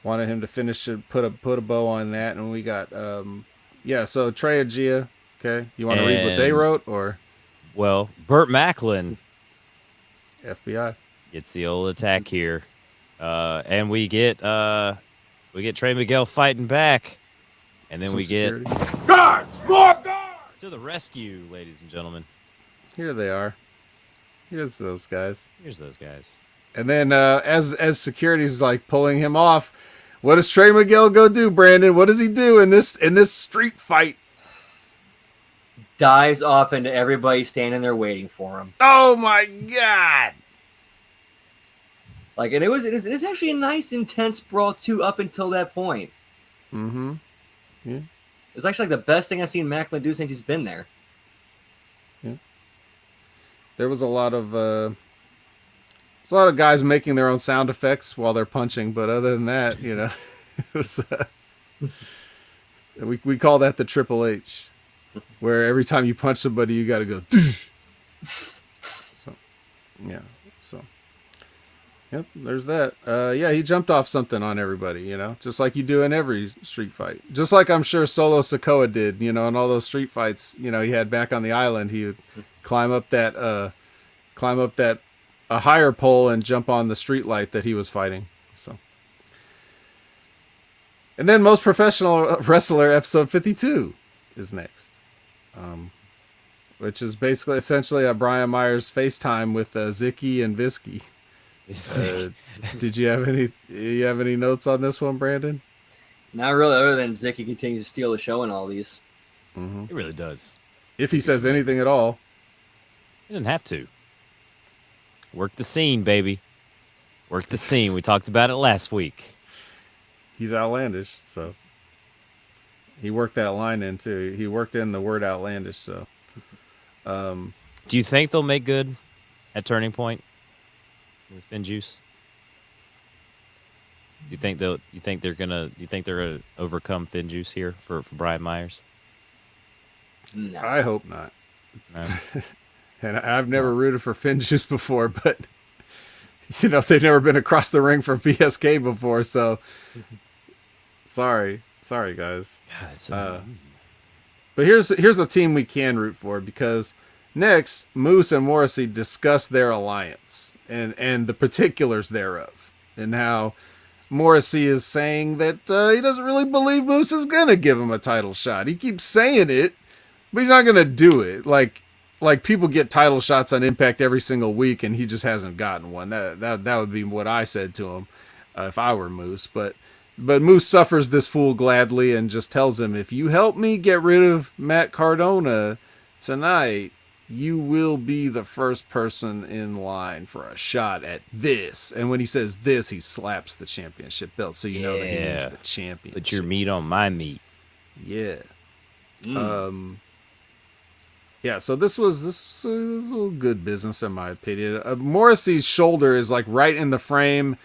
wanted him to finish it, put a bow on that, and we got So Trey and Gia. Okay, you want to read what they wrote, or? Well, Burt Macklin, FBI, gets the old attack here, and we get Trey Miguel fighting back, and then we get Guards! More guards! to the rescue, ladies and gentlemen. here they are. Here's those guys. Here's those guys. And then as security's like pulling him off, what does Trey Miguel go do, Brandon? What does he do in this street fight? Dives off into everybody standing there waiting for him. Oh my god! Like, and it is actually a nice intense brawl too up until that point. Mm-hmm. Yeah. It's actually like the best thing I've seen Macklin do since he's been there. Yeah. There was a lot of guys making their own sound effects while they're punching, but other than that, you know, it was we call that the Triple H, where every time you punch somebody, you got to go. So, yeah. So, yep. There's that. Yeah, he jumped off something on everybody, you know, just like you do in every street fight. Just like I'm sure Solo Sikoa did, you know, in all those street fights, you know, he had back on the island. He would climb up that a higher pole and jump on the street light that he was fighting. So, and then Most Professional Wrestler episode 52 is next, which is basically essentially a Brian Myers FaceTime with Zicky and Visky. Did you have any notes on this one, Brandon? Not really, other than Zicky continues to steal the show in all these. Mm-hmm. It really does. If he says anything at all. He didn't have to. Work the scene, baby. Work the scene. We talked about it last week. He's outlandish, so he worked that line in too. He worked in the word outlandish, so. Do you think they'll make good at Turning Point with Finn Juice? Do you think they're gonna overcome Finn Juice here for Brian Myers? No. I hope not. No. And I've never rooted for Finn Juice before, but you know, they've never been across the ring from VSK before, so sorry guys. But here's a team we can root for, because next Moose and Morrissey discuss their alliance and the particulars thereof, and how Morrissey is saying that he doesn't really believe Moose is gonna give him a title shot. He keeps saying it, but he's not gonna do it. Like people get title shots on Impact every single week, and he just hasn't gotten one. That would be what I said to him if I were Moose. But Moose suffers this fool gladly and just tells him, if you help me get rid of Matt Cardona tonight, you will be the first person in line for a shot at this. And when he says this, he slaps the championship belt, so you know that he means the championship. Put your meat on my meat. Yeah. Yeah, so this was a good business in my opinion. Morrissey's shoulder is like right in the frame,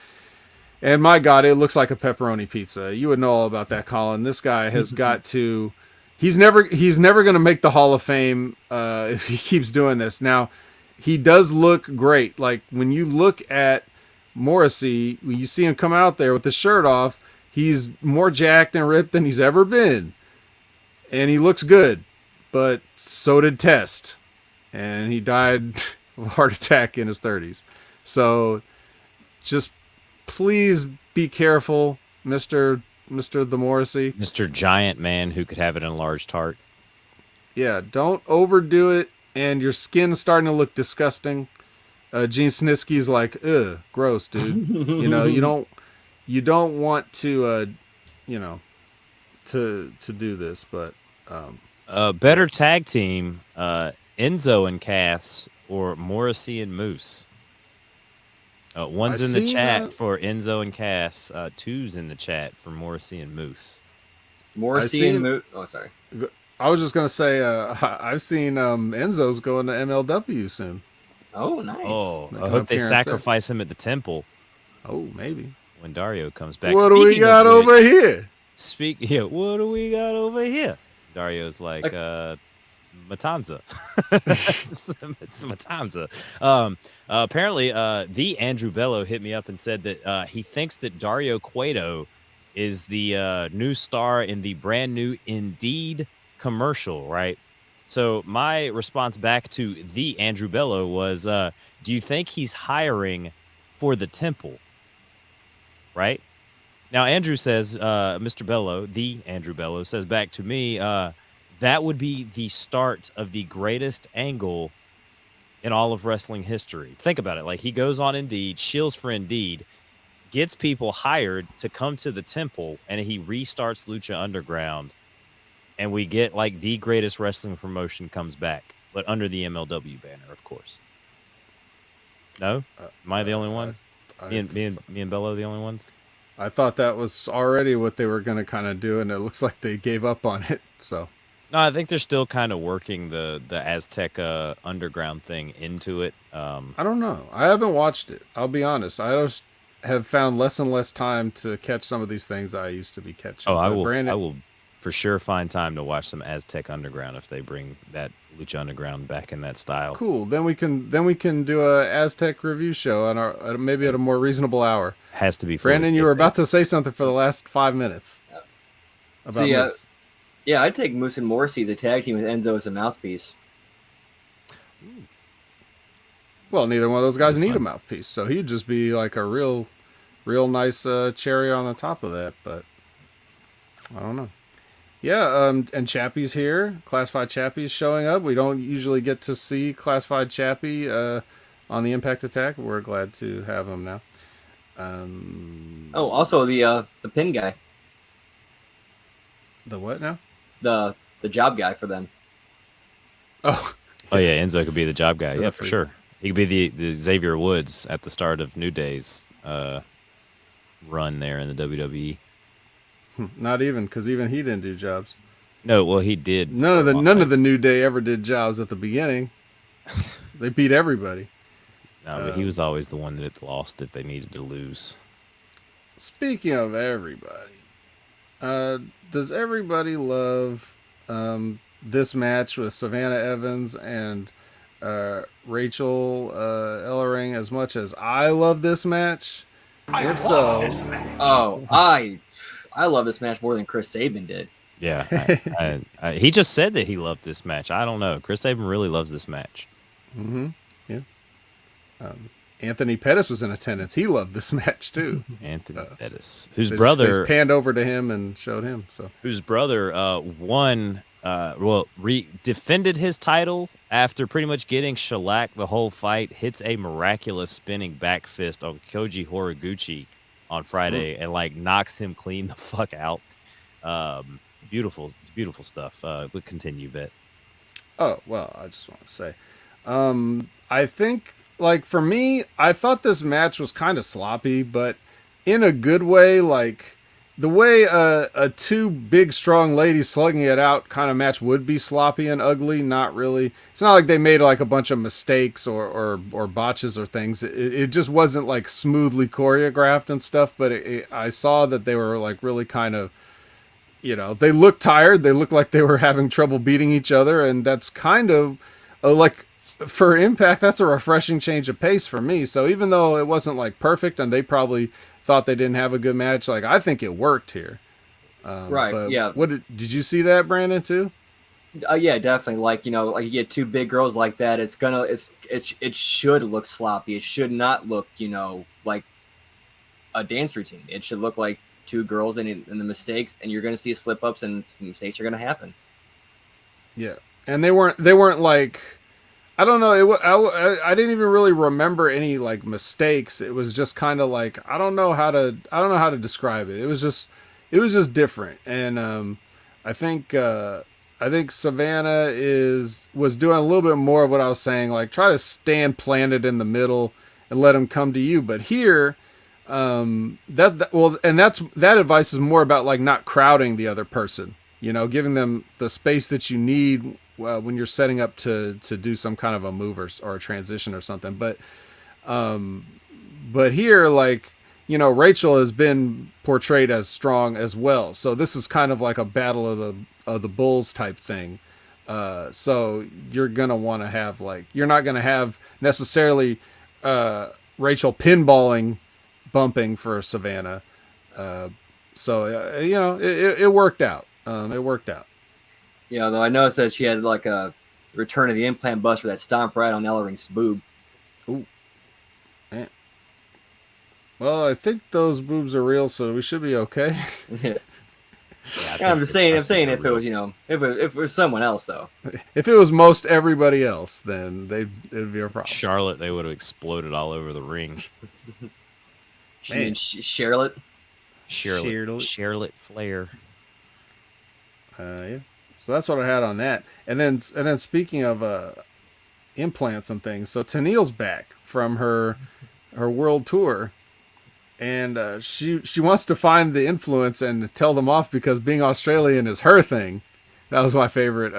and my God, it looks like a pepperoni pizza. You would know all about that, Colin. This guy has got to. He's never going to make the Hall of Fame if he keeps doing this. Now, he does look great. Like when you look at Morrissey, when you see him come out there with the shirt off, he's more jacked and ripped than he's ever been, and he looks good. But so did Test, and he died of a heart attack in his 30s. So just please be careful, Mr. The Morrissey. Mr. Giant Man who could have an enlarged heart. Yeah, don't overdo it, and your skin's starting to look disgusting. Gene Snitsky's like, ugh, gross, dude. You know, you don't want to, to do this, but better tag team, Enzo and Cass or Morrissey and Moose. One's in the chat for Enzo and Cass. Two's in the chat for Morrissey and Moose. Morrissey and Moose. Oh, sorry. I was just gonna say, I've seen Enzo's going to MLW soon. Oh, nice. Oh, I hope they sacrifice him at the temple. Oh, maybe when Dario comes back. What do we got over here? What do we got over here? Dario's like Matanza. It's Matanza. Apparently, the Andrew Bello hit me up and said that he thinks that Dario Cueto is the new star in the brand new Indeed commercial, right? So my response back to the Andrew Bello was, do you think he's hiring for the temple? Right? Now, Andrew says, Mr. Bello, the Andrew Bello, says back to me, that would be the start of the greatest angle in all of wrestling history. Think about it. Like, he goes on Indeed, shills for Indeed, gets people hired to come to the temple, and he restarts Lucha Underground, and we get like the greatest wrestling promotion comes back, but under the MLW banner, of course. No, am I the only one? Me and Bello the only ones? I thought that was already what they were going to kind of do, and it looks like they gave up on it. So No, I think they're still kind of working the Aztec underground thing into it. I don't know. I haven't watched it. I'll be honest. I just have found less and less time to catch some of these things I used to be catching. Oh, I But will. Brandon, I will for sure find time to watch some Aztec Underground if they bring that Lucha Underground back in that style. cool. Then we can do a Aztec review show on our maybe at a more reasonable hour. Has to be. fully Brandon, you were kayfabe. about to say something for the last 5 minutes about See, Moose. Yeah, I'd take Moose and Morrissey as a tag team with Enzo as a mouthpiece. Well, neither one of those guys That's need a fine. mouthpiece, so he'd just be like a real nice cherry on the top of that. But I don't know. Yeah, and Chappie's here. Classified Chappie's showing up. We don't usually get to see Classified Chappie on the Impact Attack. We're glad to have him now. Oh, also the pin guy, The what now? the job guy for them. Oh, Oh yeah, Enzo could be the job guy. The Yeah, for freak. sure. He could be the Xavier Woods at the start of New Day's run there in the WWE. not even, because even he didn't do jobs. No, well he did. None of for a the long- New Day ever did jobs at the beginning. They beat everybody. No, but he was always the one that lost if they needed to lose. Speaking of everybody, does everybody love this match with Savannah Evans and Rachel Ellering as much as I love this match? I If love so, this match. Oh, I love this match more than Chris Sabin did. Yeah, he just said that he loved this match. I don't know. Chris Sabin really loves this match. yeah. Anthony Pettis was in attendance. He loved this match too. Anthony Pettis, whose They brother panned over to him and showed him. So won defended his title after pretty much getting shellacked the whole fight, hits a miraculous spinning back fist on Koji Horiguchi on Friday and like knocks him clean the fuck out. Beautiful stuff. We'll continue, Vet. Oh, well, I just want to say, I think, like, for me, I thought this match was kind of sloppy, but in a good way. Like, the way a two big, strong ladies slugging it out kind of match would be sloppy and ugly, not really. It's not like they made, like, a bunch of mistakes or botches or things. It just wasn't, like, smoothly choreographed and stuff, but I saw that they were, like, really kind of, you know, they looked tired. They looked like they were having trouble beating each other. And that's kind of like, for Impact, that's a refreshing change of pace for me. So even though it wasn't like perfect and they probably thought they didn't have a good match, like, I think it worked here. Right, but yeah. What did you see that, Brandon, too? Yeah, definitely. Like, you know, like you get two big girls like that, it should look sloppy. It should not look, you know, like a dance routine. It should look like two girls and the mistakes, and you're going to see slip ups and mistakes are going to happen. Yeah. And they weren't like, I don't know. I didn't even really remember any like mistakes. It was just kind of like, I don't know how to describe it. It was just different. And I think Savannah was doing a little bit more of what I was saying, like try to stand planted in the middle and let them come to you. But here, that advice is more about like not crowding the other person, you know, giving them the space that you need when you're setting up to do some kind of a move or a transition or something. But here, like, you know, Rachel has been portrayed as strong as well. So this is kind of like a battle of the bulls type thing. So you're going to want to have, like, you're not going to have necessarily Rachel pinballing bumping for Savannah. So you know, it worked out. It worked out. Yeah, though I noticed that she had like a return of the implant bust for that stomp right on Ellering's boob. Ooh. Man. Well, I think those boobs are real, so we should be okay. Yeah, Yeah, I'm saying if it real. was, if it was someone else though. If it was most everybody else, then it'd be a problem. Charlotte, they would have exploded all over the ring. She Man. and Charlotte. Charlotte Flair. Yeah. So that's what I had on that. And then speaking of implants and things, so Tennille's back from her world tour, and she wants to find the influence and tell them off because being Australian is her thing. That was my favorite.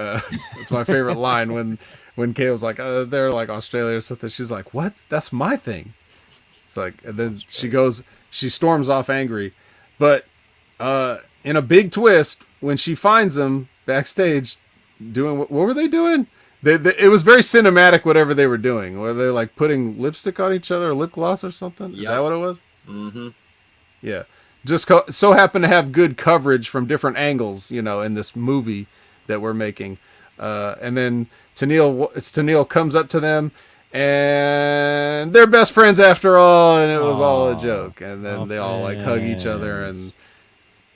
It's my favorite line when Kay was like, "They're like Australia or something." She's like, "What? That's my thing." It's like, and then she storms off angry, but in a big twist, when she finds them backstage, doing what were they doing? It was very cinematic. Whatever they were doing, were they like putting lipstick on each other, or lip gloss or something? Is that what it was? Mm-hmm. Yeah, just so happened to have good coverage from different angles, in this movie that we're making. And then Tennille comes up to them, and they're best friends after all, and it was all a joke. And then they all like hug each other and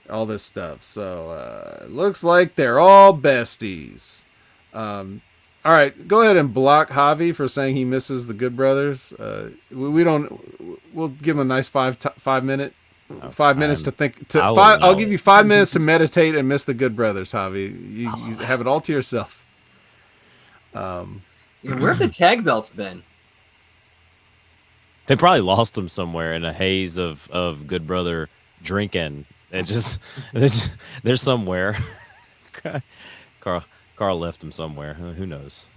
all this stuff. So looks like they're all besties. All right, go ahead and block Javi for saying he misses the Good Brothers. We'll give him a nice 5 minute. 5 minutes to think. I'll give you 5 minutes to meditate and miss the Good Brothers, Javi. You have it all to yourself. Where have the tag belts been? They probably lost them somewhere in a haze of Good Brother drinking. They're somewhere. Carl left them somewhere. Who knows?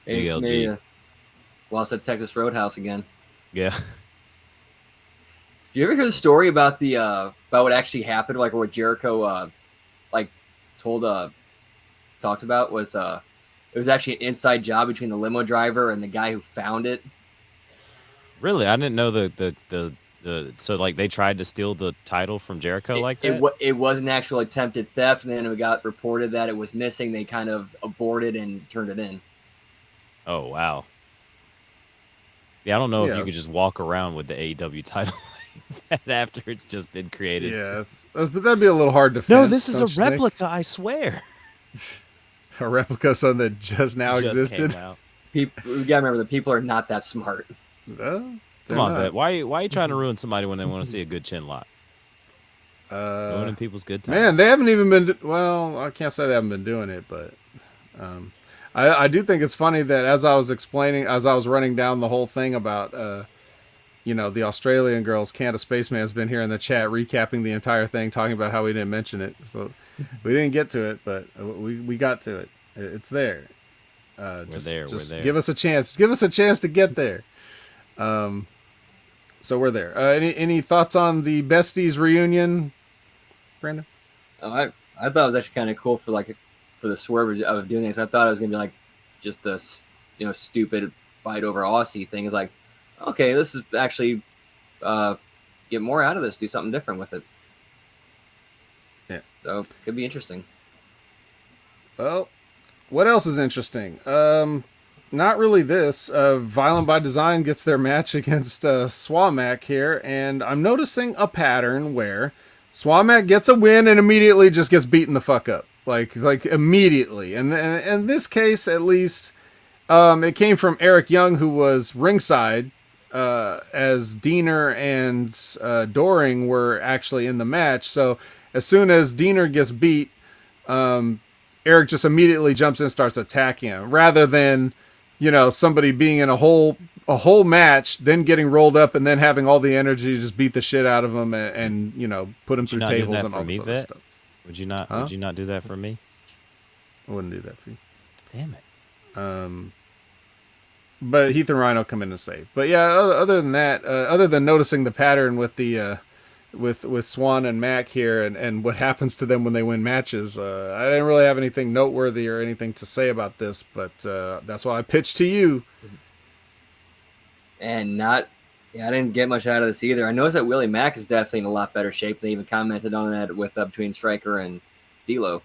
Maybe lost at Texas Roadhouse again. Yeah. Did you ever hear the story about about what actually happened, like what Jericho talked about was it was actually an inside job between the limo driver and the guy who found it. Really, I didn't know the so like they tried to steal the title from Jericho like that. It was an actual attempted theft, and then it got reported that it was missing. They kind of aborted and turned it in. Oh wow. Yeah, I don't know if you could just walk around with the AEW title after it's just been created. Yeah, but that'd be a little hard to. No, this is a replica. I swear. A replica of something that just now existed. People, you gotta remember, the people are not that smart. Come on, Vet. Why are you trying to ruin somebody when they want to see a good chin lock? Ruining people's good time. Man, they haven't even been. Well, I can't say they haven't been doing it, but I do think it's funny that as I was running down the whole thing about the Australian girls, Candace Spaceman's been here in the chat recapping the entire thing, talking about how we didn't mention it. So we didn't get to it, but we got to it. It's there. We're there. Give us a chance. Give us a chance to get there. So we're there. Any thoughts on the Besties reunion, Brandon? Oh, I thought it was actually kind of cool for the swerve of doing this. I thought it was gonna be like just this stupid fight over Aussie thing. It's like, okay, this is actually get more out of this. Do something different with it. Yeah. So could be interesting. Well, what else is interesting? Not really this. Violent by Design gets their match against Swamak here, and I'm noticing a pattern where Swamak gets a win and immediately just gets beaten the fuck up. Like immediately. And in this case, at least, it came from Eric Young, who was ringside, as Diener and Doring were actually in the match. So as soon as Diener gets beat, Eric just immediately jumps in and starts attacking him, rather than somebody being in a whole match, then getting rolled up, and then having all the energy to just beat the shit out of him and put him through tables and all this other stuff. Would you not? Huh? Would you not do that for me? I wouldn't do that for you. Damn it. But Heath and Rhino come in to save. But yeah, other than that, other than noticing the pattern with the with Swan and Mac here and what happens to them when they win matches, I didn't really have anything noteworthy or anything to say about this. But that's why I pitched to you. And I didn't get much out of this either. I noticed that Willie Mack is definitely in a lot better shape. They even commented on that with between Stryker and D'Lo.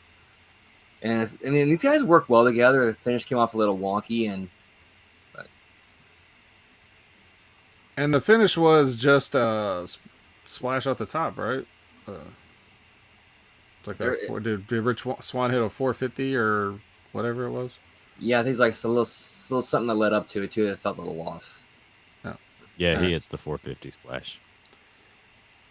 And I mean, these guys work well together. The finish came off a little wonky, and the finish was just splash off the top, right? It's like did Rich Swann hit a 450 or whatever it was? Yeah, I think it's like a little something that led up to it too that felt a little off. No. Yeah, All he right. hits the 450 splash.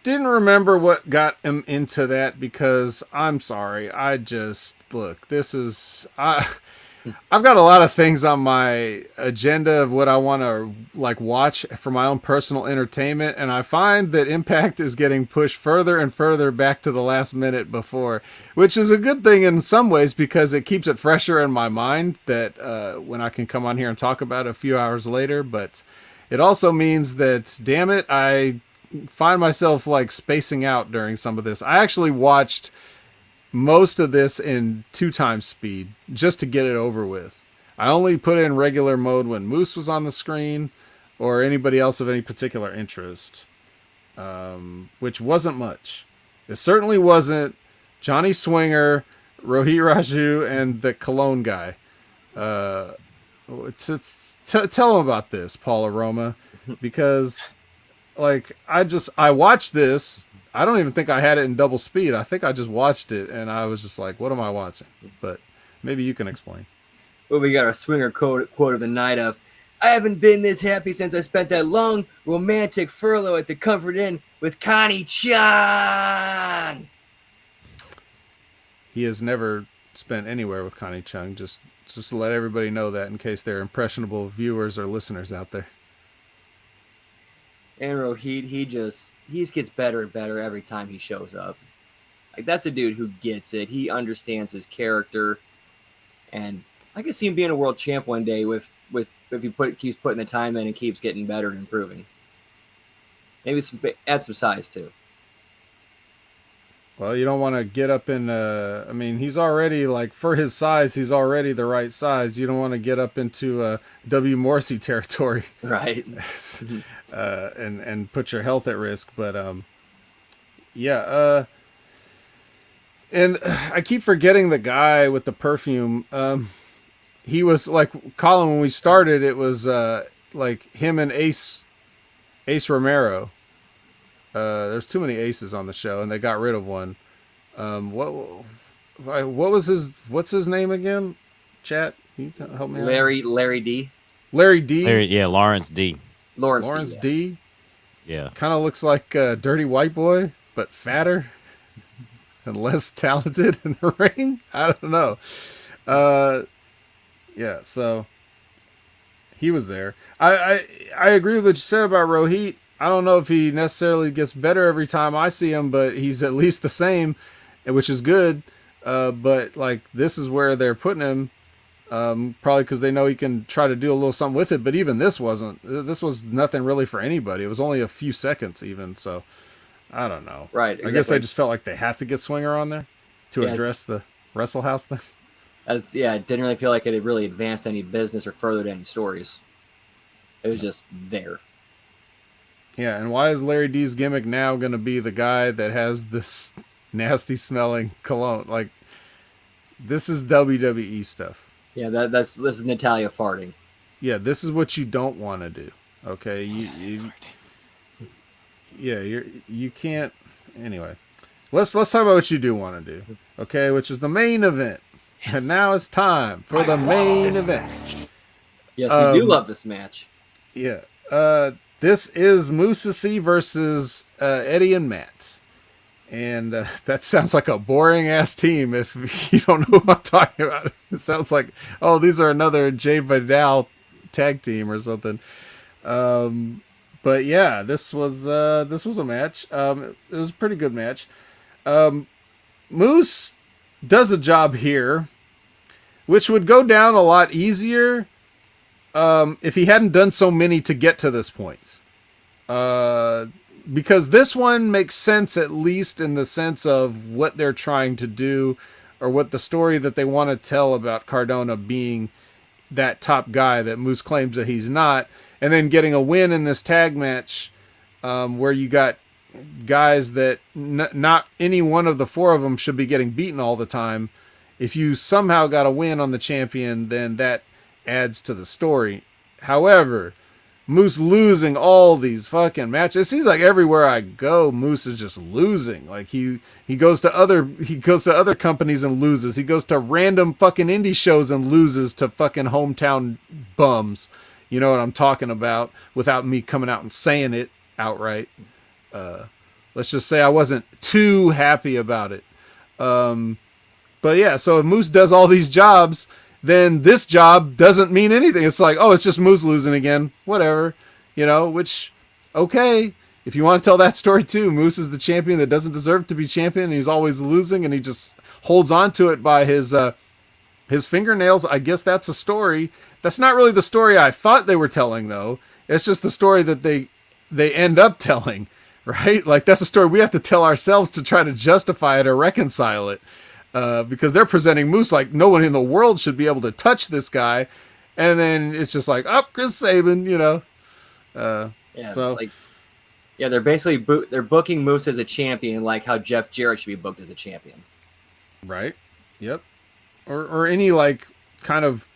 Didn't remember what got him into that because I'm sorry. I just look. This is I've got a lot of things on my agenda of what I want to like watch for my own personal entertainment, and I find that Impact is getting pushed further and further back to the last minute before, which is a good thing in some ways because it keeps it fresher in my mind that when I can come on here and talk about it a few hours later. But it also means that, damn it, I find myself like spacing out during some of this. I actually watched most of this in 2x speed just to get it over with. I only put it in regular mode when Moose was on the screen or anybody else of any particular interest, which wasn't much. It certainly wasn't Johnny Swinger, Rohit Raju, and the Colin guy. Tell him about this, Paul Aroma, because like I watched this. I don't even think I had it in double speed. I think I just watched it and I was just like, what am I watching? But maybe you can explain. Well, we got our Swinger quote of the night of, I haven't been this happy since I spent that long romantic furlough at the Comfort Inn with Connie Chung. He has never spent anywhere with Connie Chung. Just to let everybody know that in case there are impressionable viewers or listeners out there. And Rohit, he just gets better and better every time he shows up. Like, that's a dude who gets it. He understands his character, and I can see him being a world champ one day with if he keeps putting the time in and keeps getting better and improving. Maybe add some size too. Well, you don't want to get up in. I mean, he's already like for his size, he's already the right size. You don't want to get up into W. Morrissey territory, Right? and put your health at risk. But yeah. And I keep forgetting the guy with the perfume. He was like Colin when we started. It was like him and Ace Romero. There's too many aces on the show, and they got rid of one. What's his name again? Chat, can you help me out? Larry D. Larry D. Yeah, Lawrence D. Lawrence D. Yeah. Kind of looks like a dirty white boy, but fatter and less talented in the ring. I don't know. Yeah, so he was there. I agree with what you said about Rohit. I don't know if he necessarily gets better every time I see him, but he's at least the same, which is good. But like this is where they're putting him, probably because they know he can try to do a little something with it. But even this was nothing really for anybody. It was only a few seconds even. So I don't know. Right. Exactly. I guess they just felt like they had to get Swinger on there to address the Wrestle House thing. It didn't really feel like it had really advanced any business or furthered any stories. It was just there. Yeah, and why is Larry D's gimmick now going to be the guy that has this nasty smelling cologne? Like, this is WWE stuff. Yeah, this is Natalia farting. Yeah, this is what you don't want to do. Okay, you can't. Anyway, let's talk about what you do want to do. Okay, which is the main event, and now it's time for the main event. Yes, we do love this match. Yeah. This is Musasi versus Eddie and Matt. And that sounds like a boring-ass team if you don't know what I'm talking about. It sounds like, oh, these are another Jay Vidal tag team or something. But yeah, this was a match. It was a pretty good match. Moose does a job here, which would go down a lot easier if he hadn't done so many to get to this point. Because this one makes sense, at least in the sense of what they're trying to do or what the story that they want to tell about Cardona being that top guy that Moose claims that he's not, and then getting a win in this tag match where you got guys that not any one of the four of them should be getting beaten all the time. If you somehow got a win on the champion, then that adds to the story. However, Moose losing all these fucking matches. It seems like everywhere I go, Moose is just losing. Like he goes to other companies and loses. He goes to random fucking indie shows and loses to fucking hometown bums. You know what I'm talking about without me coming out and saying it outright. Let's just say I wasn't too happy about it. But yeah, so if Moose does all these jobs, then this job doesn't mean anything. It's like, oh, it's just Moose losing again. Whatever. You know, which, okay. If you want to tell that story too, Moose is the champion that doesn't deserve to be champion. And he's always losing and he just holds on to it by his fingernails. I guess that's a story. That's not really the story I thought they were telling, though. It's just the story that they end up telling, right? Like, that's a story we have to tell ourselves to try to justify it or reconcile it. Because they're presenting Moose like no one in the world should be able to touch this guy. And then it's just like, oh, Chris Sabin, you know. They're basically they're booking Moose as a champion, like how Jeff Jarrett should be booked as a champion. Right. Yep. Or any like kind of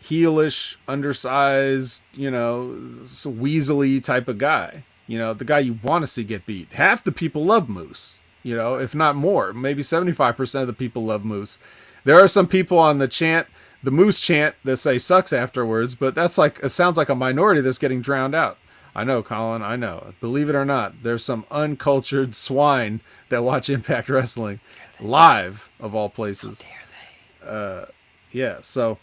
heelish, undersized, you know, weaselly type of guy. You know, the guy you want to see get beat. Half the people love Moose, you know, if not more. Maybe 75% of the people love Moose. There are some people on the Moose chant, that say sucks afterwards, but that's like, it sounds like a minority that's getting drowned out. I know, Colin, I know. Believe it or not, there's some uncultured swine that watch Impact Wrestling live, of all places. How dare they? Yeah, so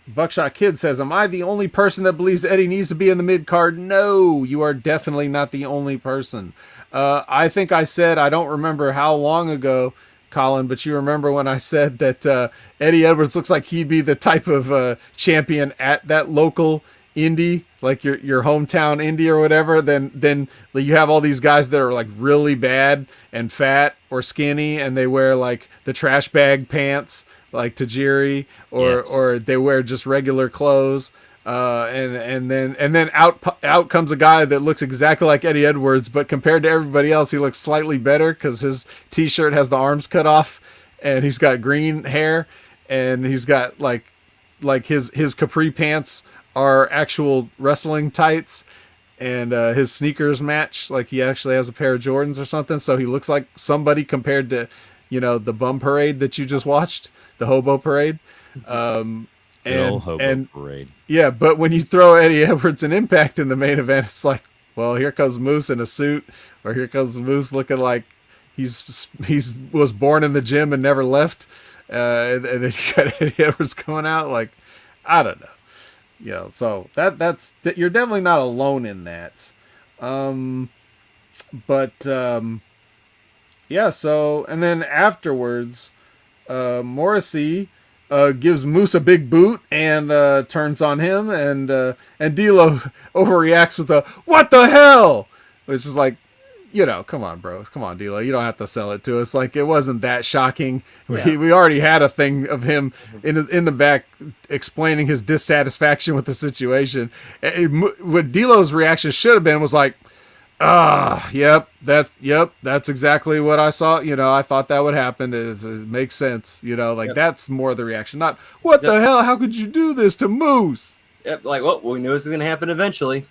Buckshot Kid says, am I the only person that believes Eddie needs to be in the mid-card? No, you are definitely not the only person. I think I said, I don't remember how long ago, Colin, but you remember when I said that Eddie Edwards looks like he'd be the type of champion at that local indie, like your hometown indie or whatever. Then you have all these guys that are like really bad and fat or skinny, and they wear like the trash bag pants like Tajiri, or they wear just regular clothes. And then out comes a guy that looks exactly like Eddie Edwards, but compared to everybody else, he looks slightly better because his t-shirt has the arms cut off, and he's got green hair, and he's got like his capri pants are actual wrestling tights, and his sneakers match, like he actually has a pair of Jordans or something. So he looks like somebody compared to, you know, the bum parade that you just watched, the hobo parade. And Parade. Yeah, but when you throw Eddie Edwards and Impact in the main event, it's like, well, here comes Moose in a suit, or here comes Moose looking like he's was born in the gym and never left, and then you got Eddie Edwards coming out. Like, I don't know, you know. So that's you're definitely not alone in that. Yeah. So, and then afterwards, Morrissey gives Moose a big boot and turns on him, and D'Lo overreacts with a "what the hell," which is like, you know, come on, bro, come on, D'Lo, you don't have to sell it to us. Like, it wasn't that shocking. Yeah. We already had a thing of him in the back explaining his dissatisfaction with the situation. What D'Lo's reaction should have been was like, yep, that's exactly what I saw. You know, I thought that would happen. It makes sense. You know, like, that's more the reaction, not what the hell? How could you do this to Moose? Yep, like, well, we knew this was going to happen eventually.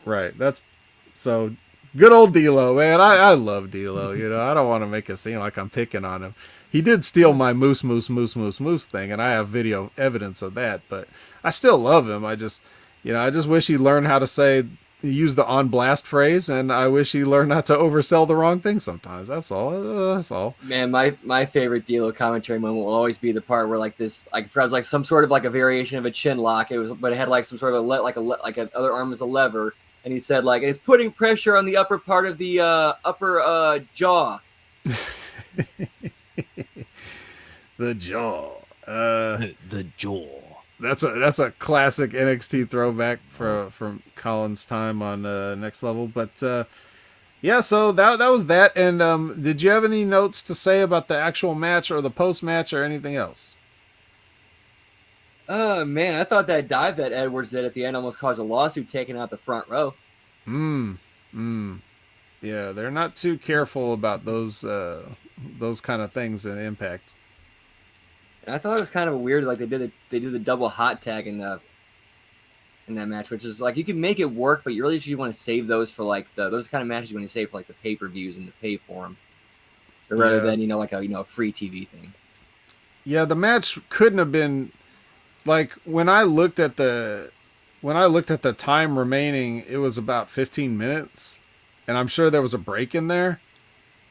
Right. That's so good old D'Lo, man. I love D'Lo. You know, I don't want to make it seem like I'm picking on him. He did steal my moose thing, and I have video evidence of that. But I still love him. I just wish he learned how to use the on blast phrase, and I wish he learned not to oversell the wrong thing sometimes. That's all. That's all. Man, my favorite D'Lo commentary moment will always be the part where like this, like it was like some sort of like a variation of a chin lock. But it had like some sort of a other arm as a lever, and he said like it's putting pressure on the upper part of the upper jaw. The jaw. The jaw. That's a classic NXT throwback from Colin's time on Next Level. But yeah, so that was that. And did you have any notes to say about the actual match or the post match or anything else? Man, I thought that dive that Edwards did at the end almost caused a lawsuit taking out the front row. Yeah, they're not too careful about those kind of things in Impact. And I thought it was kind of weird, like they did the double hot tag in in that match, which is like you can make it work, but you really should want to save those for like those kind of matches you want to save for like the pay-per-views and the pay for them, rather than like a free TV thing. Yeah, the match couldn't have been like when I looked at the time remaining, it was about 15 minutes, and I'm sure there was a break in there.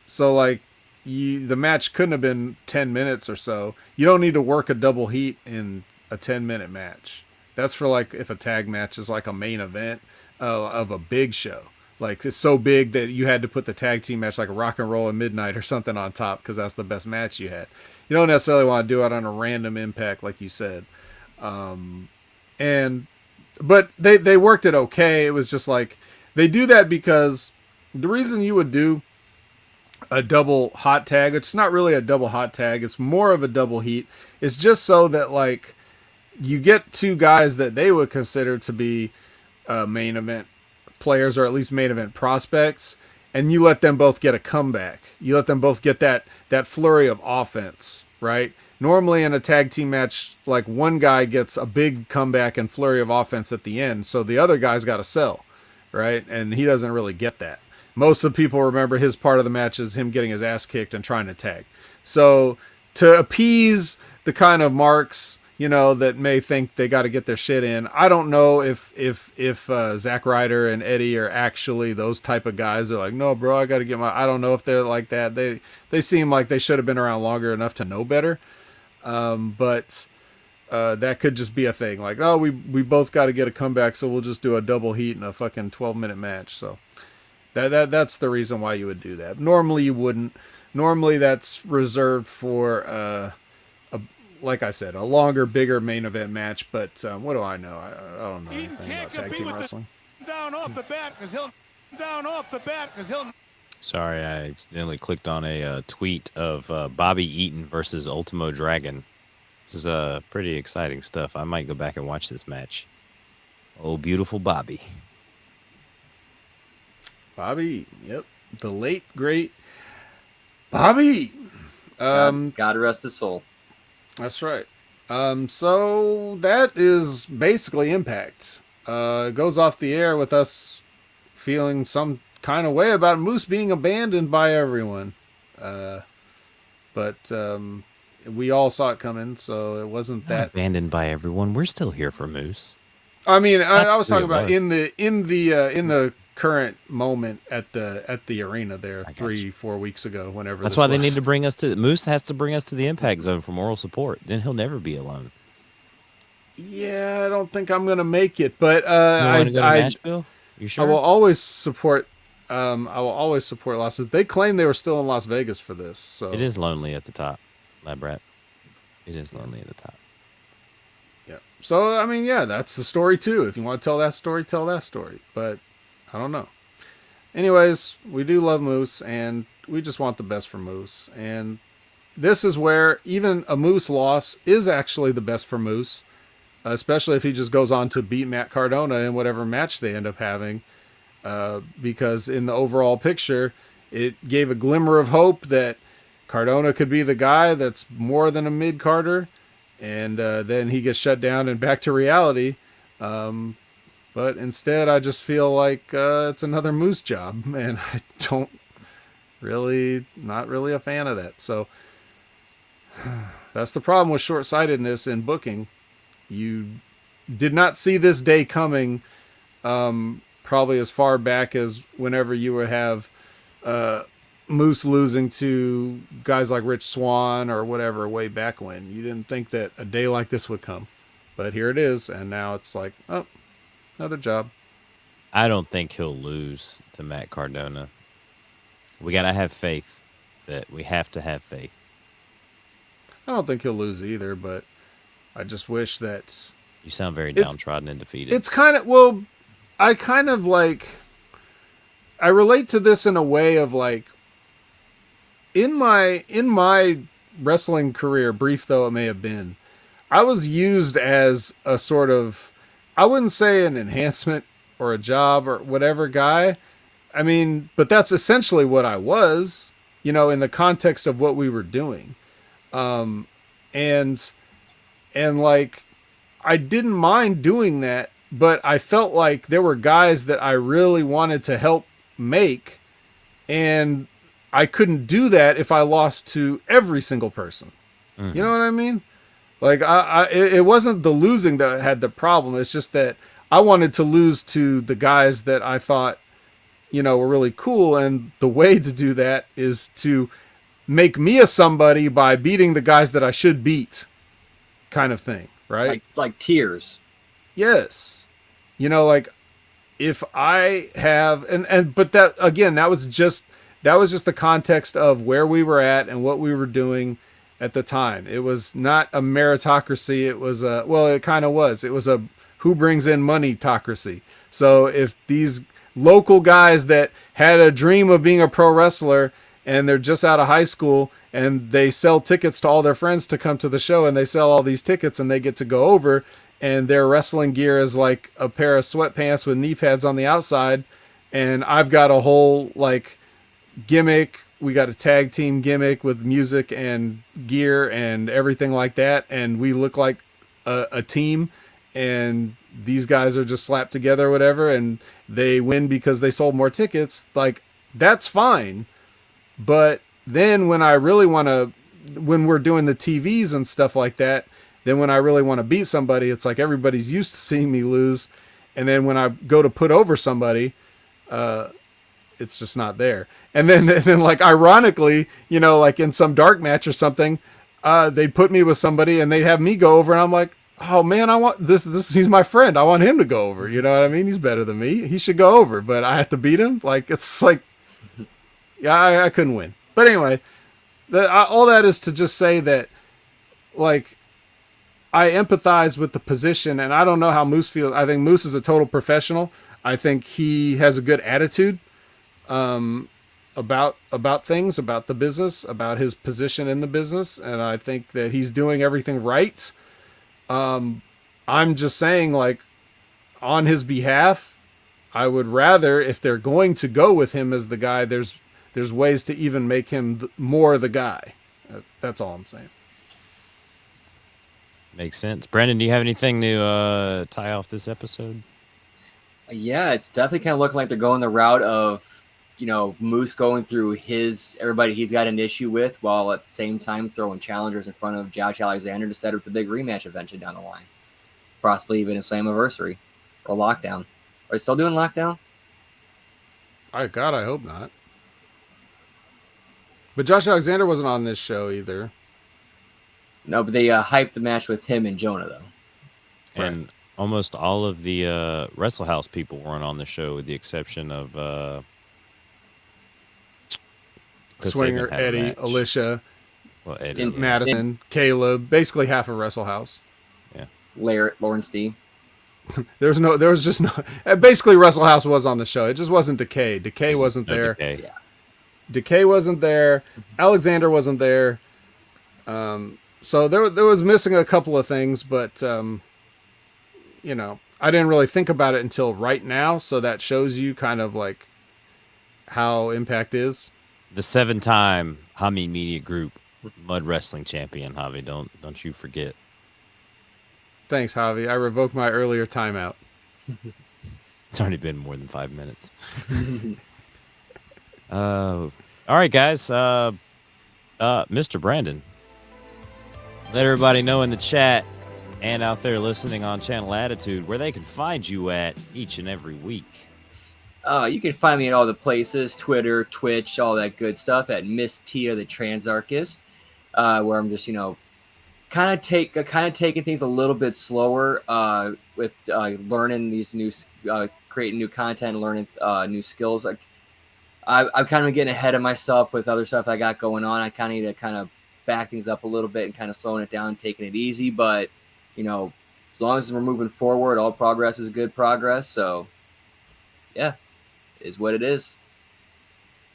So like the match couldn't have been 10 minutes or so. You don't need to work a double heat in a 10-minute match. That's for like if a tag match is like a main event of a big show. Like it's so big that you had to put the tag team match like a Rock and Roll and Midnight or something on top because that's the best match you had. You don't necessarily want to do it on a random Impact like you said. But they worked it okay. It was just like they do that because the reason you would do a double hot tag, it's not really a double hot tag, it's more of a double heat. It's just so that like you get two guys that they would consider to be main event players or at least main event prospects, and you let them both get a comeback. You let them both get that flurry of offense, right? Normally in a tag team match, like one guy gets a big comeback and flurry of offense at the end, so the other guy's got to sell, right? And he doesn't really get that. Most of the people remember his part of the match as him getting his ass kicked and trying to tag. So to appease the kind of marks, that may think they got to get their shit in. I don't know if Zack Ryder and Eddie are actually those type of guys. They're like, no, bro, I got to get my. I don't know if they're like that. They seem like they should have been around longer enough to know better. But that could just be a thing. Like, oh, we both got to get a comeback, so we'll just do a double heat in a fucking 12-minute match. So that's the reason why you would do that. Normally you wouldn't. Normally that's reserved for like I said, a longer, bigger main event match. But what do I know? I don't know anything about tag team wrestling. Down off the bat because he'll. Sorry, I accidentally clicked on a tweet of Bobby Eaton versus Ultimo Dragon. This is pretty exciting stuff. I might go back and watch this match. Oh, beautiful Bobby. Bobby Eaton, yep. The late, great Bobby Eaton. God rest his soul. That's right. So that is basically Impact. It goes off the air with us feeling some kind of way about Moose being abandoned by everyone. But we all saw it coming, so it wasn't that abandoned by everyone. We're still here for Moose. I mean, I was talking about in the current moment at the arena there 3-4 weeks ago, whenever. That's why they need to bring us to Moose has to bring us to the Impact Zone for moral support. Then he'll never be alone. Yeah, I don't think I'm gonna make it, but want to go to Nashville? You sure? I will always support. I will always support Las Vegas. They claim they were still in Las Vegas for this, so it is lonely at the top, Lab Rat. It is lonely at the top. Yeah. So I mean, yeah, that's the story too. If you want to tell that story, tell that story. But I don't know. Anyways, we do love Moose, and we just want the best for Moose. And this is where even a Moose loss is actually the best for Moose, especially if he just goes on to beat Matt Cardona in whatever match they end up having. Because in the overall picture, it gave a glimmer of hope that Cardona could be the guy that's more than a mid-carder, and then he gets shut down and back to reality. But instead, I just feel like it's another Moose job, and I not really a fan of that. So that's the problem with short-sightedness in booking. You did not see this day coming, probably as far back as whenever you would have Moose losing to guys like Rich Swann or whatever way back when. You didn't think that a day like this would come. But here it is, and now it's like, oh, another job. I don't think he'll lose to Matt Cardona. We got to have faith. We have to have faith. I don't think he'll lose either, but I just wish that... You sound very downtrodden and defeated. It's kind of... Well, I kind of like... I relate to this in a way of like... In my wrestling career, brief though it may have been, I was used as a sort of... I wouldn't say an enhancement or a job or whatever guy. I mean, but that's essentially what I was, in the context of what we were doing. And like, I didn't mind doing that but I felt like there were guys that I really wanted to help make, and I couldn't do that if I lost to every single person. Mhm. You know what I mean? Like it wasn't the losing that had the problem. It's just that I wanted to lose to the guys that I thought, were really cool. And the way to do that is to make me a somebody by beating the guys that I should beat, kind of thing. Right? Like tiers. Yes. Like if I have, but that, again, that was just the context of where we were at and what we were doing at the time. It was not a meritocracy. It was it kind of was. It was a who brings in money-tocracy. So if these local guys that had a dream of being a pro wrestler and they're just out of high school and they sell tickets to all their friends to come to the show, and they sell all these tickets and they get to go over, and their wrestling gear is like a pair of sweatpants with knee pads on the outside, and I've got a whole like gimmick. We got a tag team gimmick with music and gear and everything like that, and we look like a team, and these guys are just slapped together or whatever, and they win because they sold more tickets. Like, that's fine. But then when I really want to, when we're doing the TVs and stuff like that, then when I really want to beat somebody, it's like everybody's used to seeing me lose. And then when I go to put over somebody, it's just not there. And then like, ironically, like in some dark match or something, they'd put me with somebody and they'd have me go over, and I'm like, oh man, I want this, he's my friend. I want him to go over. You know what I mean? He's better than me. He should go over, but I have to beat him. Like, it's like, yeah, I couldn't win. But anyway, all that is to just say that, like, I empathize with the position, and I don't know how Moose feels. I think Moose is a total professional. I think he has a good attitude about things, about the business, about his position in the business, and I think that he's doing everything right. I'm just saying, like, on his behalf, I would rather, if they're going to go with him as the guy, there's ways to even make him more the guy. That's all I'm saying. Makes sense. Brandon, do you have anything to tie off this episode? Yeah, it's definitely kind of looking like they're going the route of, Moose going through everybody he's got an issue with, while at the same time throwing challengers in front of Josh Alexander to set up the big rematch eventually down the line. Possibly even a Slammiversary or Lockdown. Are they still doing Lockdown? I hope not. But Josh Alexander wasn't on this show either. No, but they hyped the match with him and Jonah, though. And Right. almost all of the Wrestle House people weren't on the show, with the exception of Chris Swinger, Sabin had a Eddie, match. Alicia, Well, Eddie, And yeah. Madison, Caleb, basically half of Wrestle House. Lawrence D. There was just no. Basically, Wrestle House was on the show. It just wasn't Decay. Decay wasn't No there. Decay. Yeah. Decay wasn't there. Alexander wasn't there. So there was missing a couple of things, but I didn't really think about it until right now. So that shows you kind of like how Impact is. The 7-time Hamin Media Group Mud Wrestling Champion, Javi. Don't you forget. Thanks, Javi. I revoked my earlier timeout. It's already been more than 5 minutes. All right, guys. Mr. Brandon, let everybody know in the chat and out there listening on Channel Attitude where they can find you at each and every week. You can find me in all the places: Twitter, Twitch, all that good stuff at Miss Tia the Transarchist, where I'm just kind of taking things a little bit slower with learning these new creating new content, learning new skills. I'm kind of getting ahead of myself with other stuff I got going on. I kind of need to kind of back things up a little bit and kind of slowing it down, taking it easy. But as long as we're moving forward, all progress is good progress. So yeah, is what it is.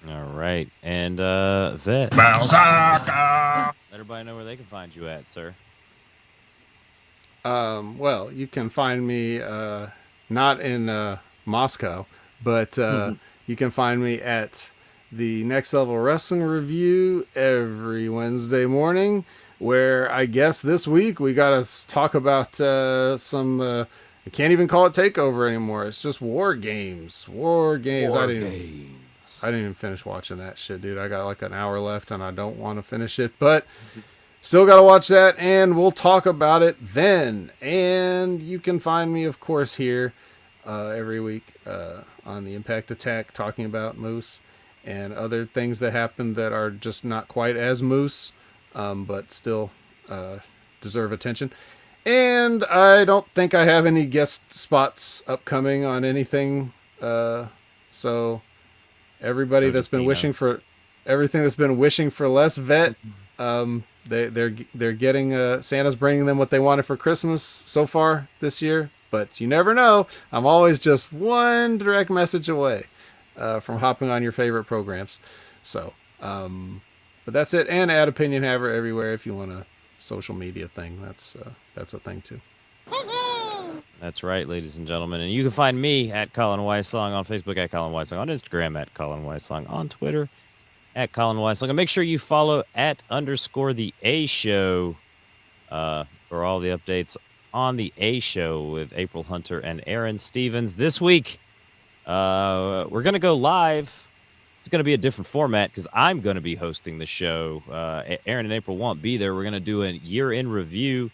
All right. And Vet, let everybody know where they can find you at, sir. Well, you can find me not in Moscow, but you can find me at the Next Level Wrestling Review every Wednesday morning, where I guess this week we got to talk about some I can't even call it Takeover anymore. It's just War Games. War Games. I didn't even finish watching that shit, dude. I got like an hour left and I don't want to finish it, but still got to watch that, and we'll talk about it then. And you can find me, of course, here every week on the Impact Attack, talking about Moose and other things that happen that are just not quite as Moose, but still deserve attention. And I don't think I have any guest spots upcoming on anything. So everybody that's been wishing for everything that's been wishing for less vet, they're getting Santa's bringing them what they wanted for Christmas so far this year. But you never know. I'm always just one direct message away from hopping on your favorite programs. So, but that's it. And add Opinion Haver everywhere if you want a social media thing. That's a thing too. That's right, ladies and gentlemen. And you can find me at Colin Weislong on Facebook, at Colin Weislong on Instagram, at Colin Weislong on Twitter, at Colin Weislong. And make sure you follow at _the A Show for all the updates on the A Show with April Hunter and Aaron Stevens. This week, we're going to go live. It's going to be a different format because I'm going to be hosting the show. Aaron and April won't be there. We're going to do a year-in review.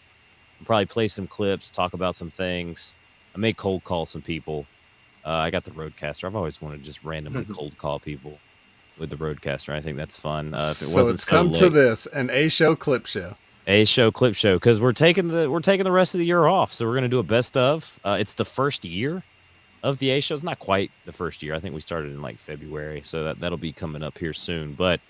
We'll probably play some clips, talk about some things. I may cold call some people. I got the Roadcaster. I've always wanted to just randomly cold call people with the Roadcaster. I think that's fun. If it So wasn't it's so come late. to this, an A Show clip show. A Show clip show, because we're taking the rest of the year off. So we're going to do a best of. It's the first year of the A Show. It's not quite the first year. I think we started in like February, so that'll be coming up here soon. But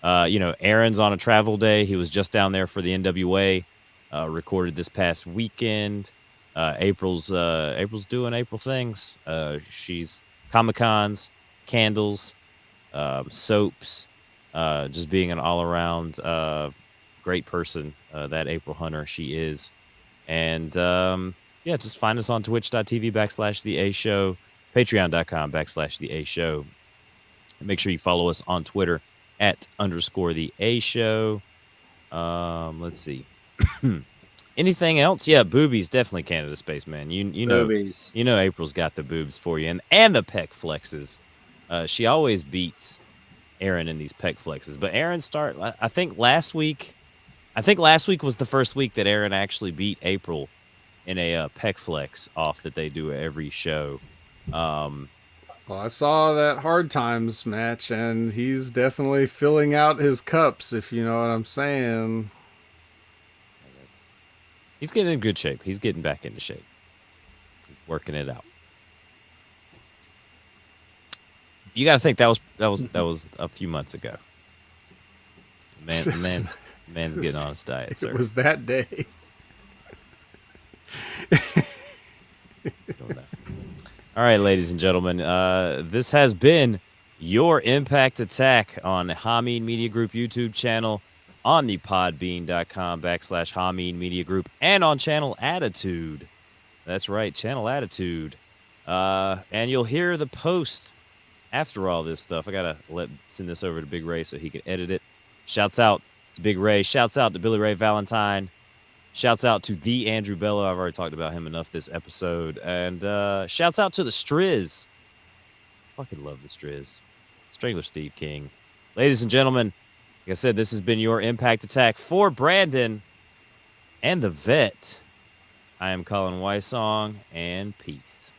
Aaron's on a travel day. He was just down there for the NWA. Recorded this past weekend. April's doing April things. She's Comic-Cons, candles, soaps, just being an all around great person. That April Hunter she is, and just find us on twitch.tv/the A Show, patreon.com/the A Show. And make sure you follow us on Twitter at _the A Show. Let's see. Anything else? Yeah, boobies, definitely Canada Spaceman. You know, Boobies. you know April's got the boobs for you, and the pec flexes. She always beats Aaron in these pec flexes. But Aaron I think last week was the first week that Aaron actually beat April in a pec flex off that they do every show. Well, I saw that Hard Times match, and he's definitely filling out his cups, if you know what I'm saying. He's getting in good shape. He's getting back into shape. He's working it out. You got to think that was a few months ago. Man's getting on his diet, sir. It was that day. All right, ladies and gentlemen, this has been your Impact Attack on the Hamin Media Group YouTube channel, on the podbean.com/Hamin Media Group, and on Channel Attitude. That's right, Channel Attitude. And you'll hear the post after all this stuff. I got to send this over to Big Ray so he can edit it. Shouts out to Big Ray. Shouts out to Billy Ray Valentine. Shouts out to the Andrew Bello. I've already talked about him enough this episode. And shouts out to the Striz. Fucking love the Striz. Strangler Steve King. Ladies and gentlemen, like I said, this has been your Impact Attack for Brandon and the Vet. I am Colin Weissong, and peace.